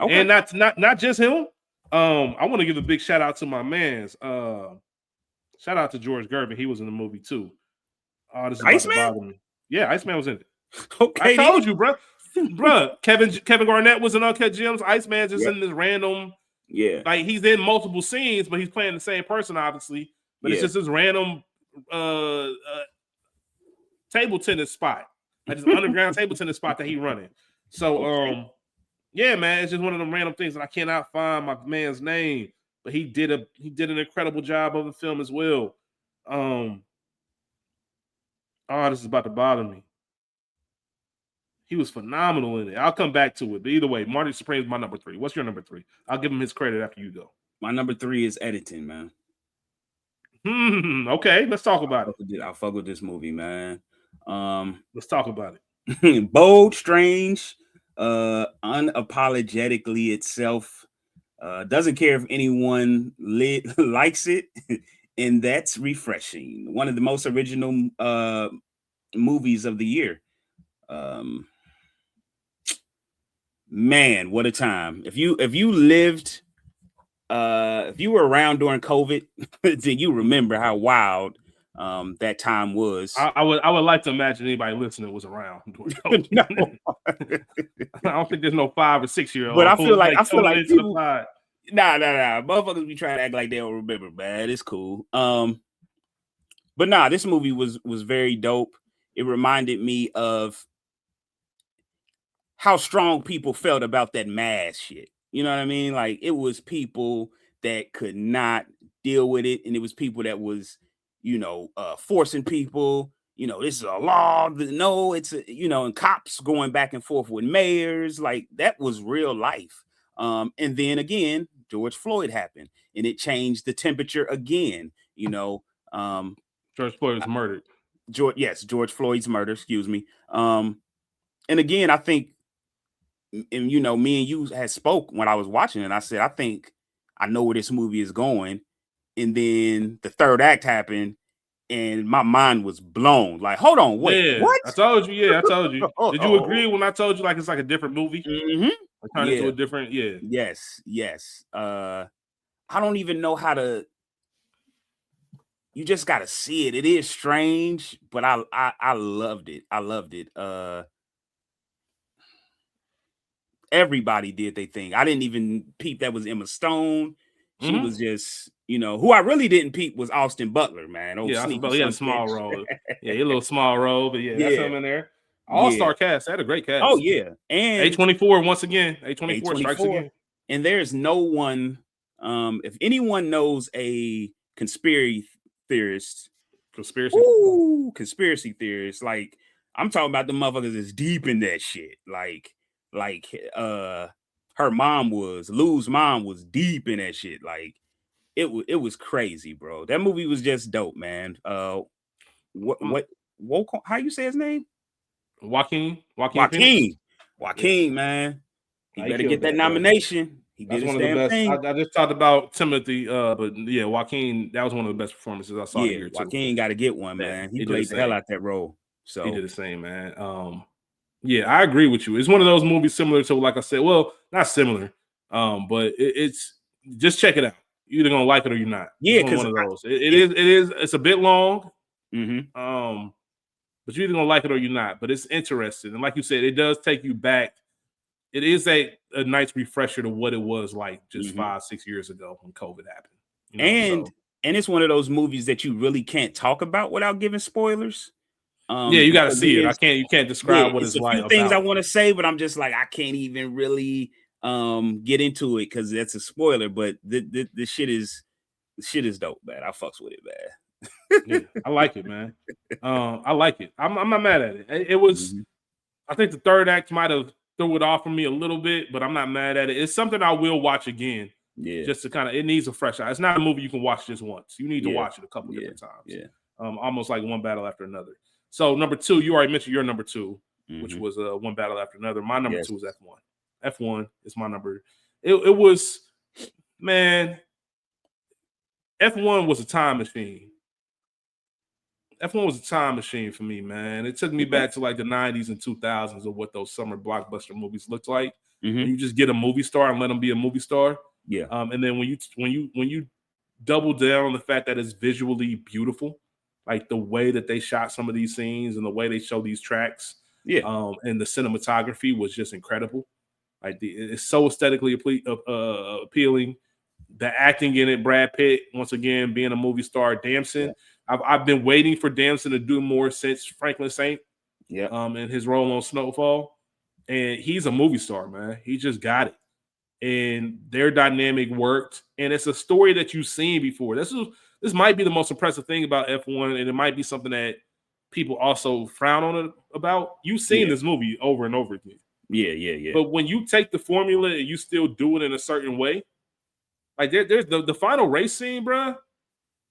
[SPEAKER 1] And not just him. I want to give a big shout out to my man's. Shout out to George Gervin. He was in the movie too. Oh, this is about to bother me. Yeah, Iceman was in it.
[SPEAKER 2] Okay,
[SPEAKER 1] I told you, bro. Bruh, Kevin Garnett was in Uncut Gems. Iceman's just in this random. Yeah, like he's in multiple scenes, but he's playing the same person, obviously. But it's just this random table tennis spot, like this underground table tennis spot that he running. So, yeah, man, it's just one of them random things that I cannot find my man's name, but he did an incredible job of the film as well. This is about to bother me. He was phenomenal in it. I'll come back to it. But either way, Marty Supreme is my number 3. What's your number 3? I'll give him his credit after you go.
[SPEAKER 2] My number 3 is editing, man.
[SPEAKER 1] Okay, let's talk about
[SPEAKER 2] it. I'll fuck with this movie, man.
[SPEAKER 1] Let's talk about
[SPEAKER 2] it. Bold, strange, unapologetically itself. Doesn't care if anyone likes it, and that's refreshing. One of the most original movies of the year. Man, what a time. If you lived if you were around during COVID, then you remember how wild that time was.
[SPEAKER 1] I would like to imagine anybody listening was around during COVID.
[SPEAKER 2] No.
[SPEAKER 1] I don't think there's no 5 or 6 year old.
[SPEAKER 2] But I feel like people, nah, motherfuckers be trying to act like they don't remember, man. It's cool. But nah, this movie was very dope. It reminded me of how strong people felt about that mask shit. You know what I mean? Like, it was people that could not deal with it, and it was people that was, forcing people. This is a law. No, it's and cops going back and forth with mayors. Like, that was real life. And then again, George Floyd happened, and it changed the temperature again. George
[SPEAKER 1] Floyd was murdered.
[SPEAKER 2] George Floyd's murder. Excuse me. And again, I think, and me and you had spoke when I was watching it. I said, I think I know where this movie is going. And then the third act happened, and my mind was blown. Like, hold on, wait, what?
[SPEAKER 1] I told you. Did you agree when I told you like it's like a different movie?
[SPEAKER 2] Mm-hmm.
[SPEAKER 1] Turn into a different,
[SPEAKER 2] Yes. I don't even know how to. You just got to see it. It is strange, but I loved it. Everybody did their thing. I didn't even peep that was Emma Stone. She was just, who I really didn't peep was Austin Butler, man.
[SPEAKER 1] He had a small role. A little small role, but that's him in there. All-star cast. They had a great cast.
[SPEAKER 2] Oh, yeah. And
[SPEAKER 1] A24 once again. A24 strikes again.
[SPEAKER 2] And there's no one, if anyone knows a conspiracy theorist, like, I'm talking about the motherfuckers that's deep in that shit. Like her mom was, Lou's mom was deep in that shit. Like, it was crazy, bro. That movie was just dope, man. How you say his name?
[SPEAKER 1] Joaquin,
[SPEAKER 2] man. He better get that nomination. He did one of the best.
[SPEAKER 1] I just talked about Timothy, but Joaquin, that was one of the best performances I saw here too.
[SPEAKER 2] Joaquin got to get one, man. He played the hell out that role. So
[SPEAKER 1] he did the same, man. I agree with you. It's one of those movies similar to, like I said, well, not similar, but it's just check it out. You're either gonna like it or you're not.
[SPEAKER 2] Yeah, because
[SPEAKER 1] one of those. It's a bit long.
[SPEAKER 2] Mm-hmm.
[SPEAKER 1] But you're either gonna like it or you're not. But it's interesting, and like you said, it does take you back. It is a nice refresher to what it was like just 5-6 years ago when COVID happened.
[SPEAKER 2] And it's one of those movies that you really can't talk about without giving spoilers.
[SPEAKER 1] You got to see it. You can't describe what it's like.
[SPEAKER 2] A few things I want to say, but I'm just like, I can't even really get into it because that's a spoiler. But the shit is dope, man. I fucks with it, man.
[SPEAKER 1] I like it, man. I like it. I'm not mad at it. It was. I think the third act might have threw it off for me a little bit, but I'm not mad at it. It's something I will watch again.
[SPEAKER 2] Yeah.
[SPEAKER 1] Just to kind of, it needs a fresh eye. It's not a movie you can watch just once. You need to watch it a couple different times.
[SPEAKER 2] Yeah.
[SPEAKER 1] Almost like one battle after another. So number 2, you already mentioned your number 2, which was one battle after another. My number 2 is F1. F1 is my number. It was, man, F1 was a time machine. F1 was a time machine for me, man. It took me back to like the 90s and 2000s of what those summer blockbuster movies looked like. When you just get a movie star and let them be a movie star.
[SPEAKER 2] Yeah.
[SPEAKER 1] And then when you double down on the fact that it's visually beautiful, like the way that they shot some of these scenes and the way they show these tracks, and the cinematography was just incredible. Like it's so aesthetically appealing. The acting in it, Brad Pitt once again being a movie star, Damson. I've been waiting for Damson to do more since Franklin Saint, in his role on Snowfall, and he's a movie star, man. He just got it, and their dynamic worked, and it's a story that you've seen before. This might be the most impressive thing about F1, and it might be something that people also frown on it about. You've seen this movie over and over again.
[SPEAKER 2] Yeah.
[SPEAKER 1] But when you take the formula and you still do it in a certain way, like there's the final race scene, bro.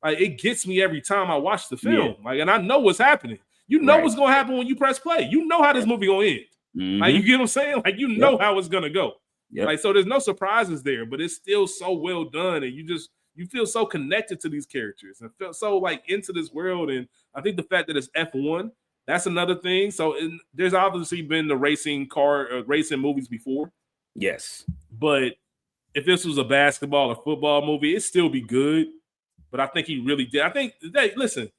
[SPEAKER 1] Like it gets me every time I watch the film. Like, and I know what's happening. You know what's gonna happen when you press play. You know how this movie gonna end. Like, you get what I'm saying? Like, you know how it's gonna go. Like, so there's no surprises there, but it's still so well done, and you feel so connected to these characters and feel so like into this world. And I think the fact that it's F1, that's another thing. So there's obviously been the racing movies before.
[SPEAKER 2] Yes.
[SPEAKER 1] But if this was a basketball or football movie, it'd still be good. But I think he really did. I think listen,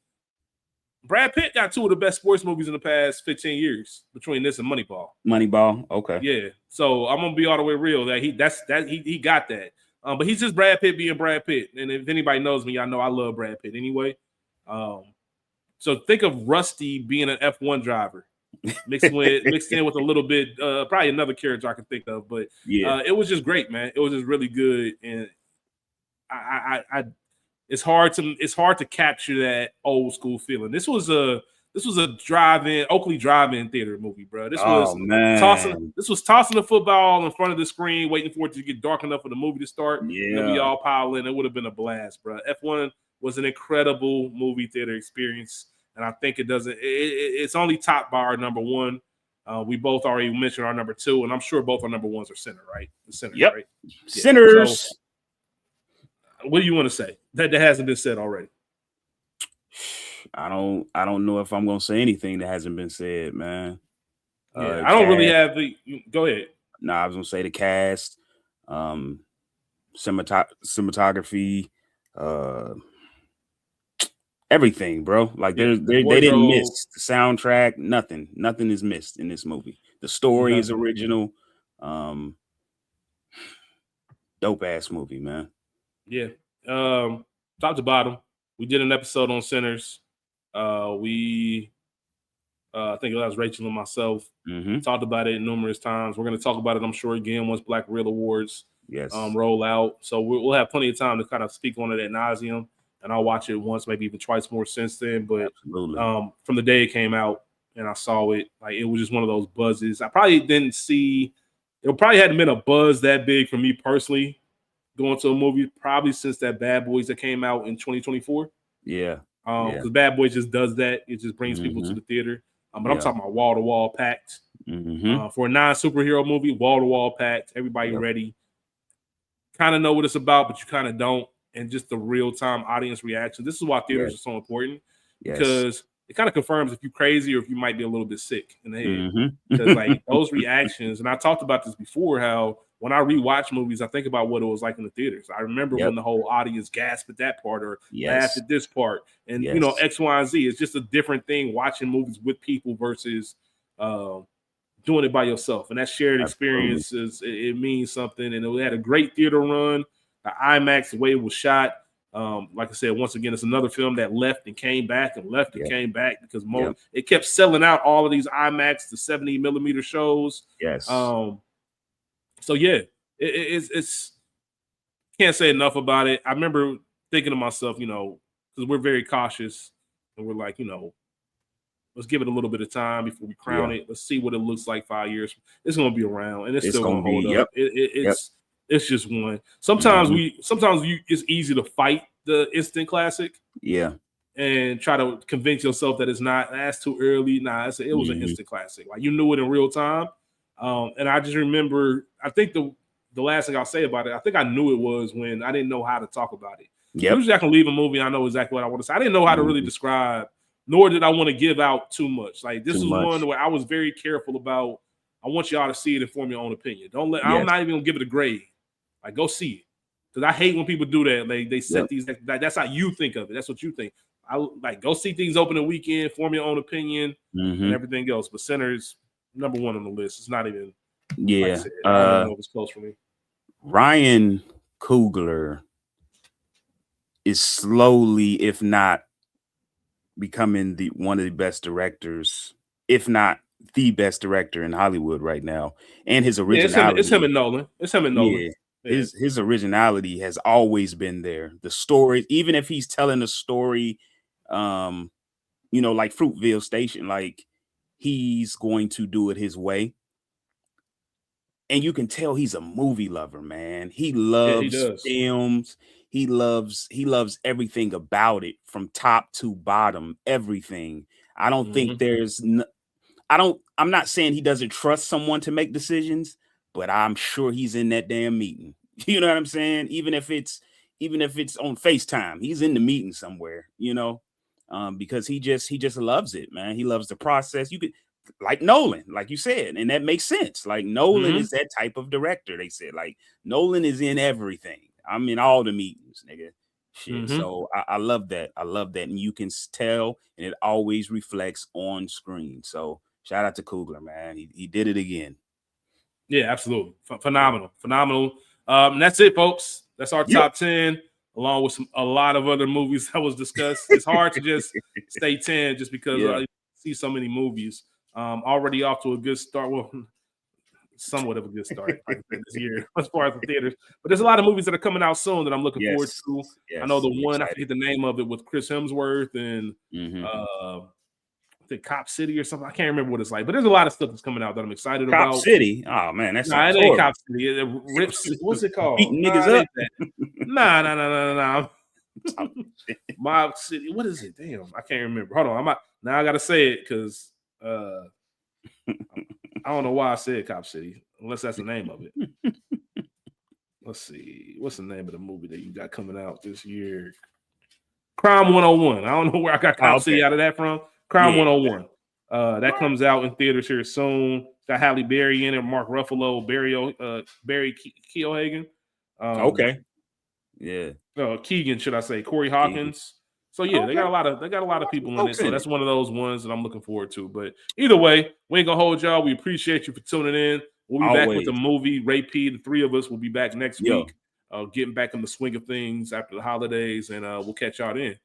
[SPEAKER 1] Brad Pitt got 2 of the best sports movies in the past 15 years between this and Moneyball.
[SPEAKER 2] Moneyball, okay.
[SPEAKER 1] Yeah. So I'm gonna be all the way real that he got that. But he's just Brad Pitt being Brad Pitt. And if anybody knows me, y'all know I love Brad Pitt anyway. So think of Rusty being an F1 driver. mixed in with a little bit, probably another character I can think of, but it was just great, man. It was just really good, and it's hard to capture that old school feeling. This was a Oakley drive-in theater movie, bro. This was tossing the football in front of the screen, waiting for it to get dark enough for the movie to start. Yeah, and we all pile in. It would have been a blast, bro. F1 was an incredible movie theater experience. And I think it's only topped by our number 1. We both already mentioned our number 2, and I'm sure both our number 1s are Center, right? The Sinners,
[SPEAKER 2] yep.
[SPEAKER 1] Right? Yeah.
[SPEAKER 2] Sinners.
[SPEAKER 1] So, what do you want to say that hasn't been said already?
[SPEAKER 2] I don't know if I'm gonna say anything that hasn't been said, man.
[SPEAKER 1] I don't really have the. Go ahead.
[SPEAKER 2] No, I was gonna say the cast, cinematography, everything, bro. Like they didn't miss the soundtrack. Nothing is missed in this movie. The story is original. Dope ass movie, man.
[SPEAKER 1] Yeah. Top to bottom, we did an episode on Sinners. I think it was Rachel and myself. Talked about it numerous times. We're going to talk about it, I'm sure, again once Black Reel Awards roll out. So we'll have plenty of time to kind of speak on it ad nauseum. And I'll watch it once, maybe even twice more since then. But from the day it came out and I saw it, like it was just one of those buzzes. I probably didn't see – it probably hadn't been a buzz that big for me personally going to a movie probably since that Bad Boys that came out in 2024.
[SPEAKER 2] Yeah.
[SPEAKER 1] Because Bad Boys just does that. It just brings people to the theater. But I'm talking about wall-to-wall packed. For a non-superhero movie, wall-to-wall packed. Everybody ready. Kind of know what it's about, but you kind of don't. And just the real-time audience reaction. This is why theaters are so important because it kind of confirms if you're crazy or if you might be a little bit sick in the head. Because like those reactions, and I talked about this before, how when I rewatch movies, I think about what it was like in the theaters. I remember when the whole audience gasped at that part or laughed at this part. And, you know, X, Y, and Z. It's just a different thing watching movies with people versus doing it by yourself. And that shared experience, it means something. And it had a great theater run. The IMAX, the way it was shot, like I said, once again, it's another film that left and came back and left and came back because it kept selling out all of these IMAX to 70 millimeter shows. So it's can't say enough about it. I remember thinking to myself, you know, because we're very cautious and we're like, you know, let's give it a little bit of time before we crown it. Let's see what it looks like 5 years. It's going to be around and it's still going to hold up. It's just one. Sometimes it's easy to fight the instant classic. Yeah. And try to convince yourself that it's not, that's too early. Nah, it was an instant classic. Like you knew it in real time. And I just remember, I think the last thing I'll say about it, I think I knew it was when I didn't know how to talk about it. Usually I can leave a movie and I know exactly what I want to say. I didn't know how to really describe, nor did I want to give out too much. Like this is one where I was very careful about, I want y'all to see it and form your own opinion. I'm not even gonna give it a grade. Like go see it. Because I hate when people do that. They set these, that's how you think of it. That's what you think. I like go see things open the weekend, form your own opinion and everything else. But Sinners, number 1 on the list. It's not even like I said, I don't know if it's close for me.
[SPEAKER 2] Ryan Coogler is slowly, if not becoming one of the best directors, if not the best director in Hollywood right now. And his originality.
[SPEAKER 1] It's him and Nolan.
[SPEAKER 2] Yeah. His originality has always been there. The story, even if he's telling a story, you know, like Fruitvale Station, like he's going to do it his way. And you can tell he's a movie lover, man. He loves films. He loves everything about it from top to bottom, everything. I don't think I'm not saying he doesn't trust someone to make decisions, but I'm sure he's in that damn meeting. You know what I'm saying? Even if it's on FaceTime, he's in the meeting somewhere, you know, because he just loves it, man. He loves the process. like Nolan, like you said, and that makes sense. Like Nolan is that type of director. They said like Nolan is in everything. I'm in all the meetings, nigga. Shit. So I love that. I love that, and you can tell, and it always reflects on screen. So shout out to Coogler, man. He did it again.
[SPEAKER 1] Yeah, absolutely. Phenomenal. That's it, folks. That's our top 10, along with a lot of other movies that was discussed. It's hard to just stay 10 just because I see so many movies. Already off to a good start. Well, somewhat of a good start this year as far as the theaters. But there's a lot of movies that are coming out soon that I'm looking forward to. I know the one, I forget the name of it, with Chris Hemsworth and I think Cop City or something. I can't remember what it's like, but there's a lot of stuff that's coming out that I'm excited about.
[SPEAKER 2] Cop City? Oh man, that's
[SPEAKER 1] it ain't Cop City. It rips. What's it called?
[SPEAKER 2] Beating niggas up.
[SPEAKER 1] Nah. Mob City. What is it? Damn, I can't remember. Hold on. I gotta say it because I don't know why I said Cop City, unless that's the name of it. Let's see. What's the name of the movie that you got coming out this year? Crime 101. I don't know where I got Cop City out of that from. Crime 101. That comes out in theaters here soon. It's got Halle Berry in it, Mark Ruffalo, Barry Keoghan. Keegan, should I say? Corey Hawkins. So they got a lot of people in it. So that's one of those ones that I'm looking forward to. But either way, we ain't gonna hold y'all. We appreciate you for tuning in. We'll be back with the movie. Ray P, the three of us will be back next week. Getting back in the swing of things after the holidays, and we'll catch y'all then.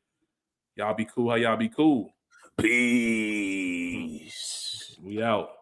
[SPEAKER 1] Y'all be cool. How y'all be cool?
[SPEAKER 2] Peace.
[SPEAKER 1] We out.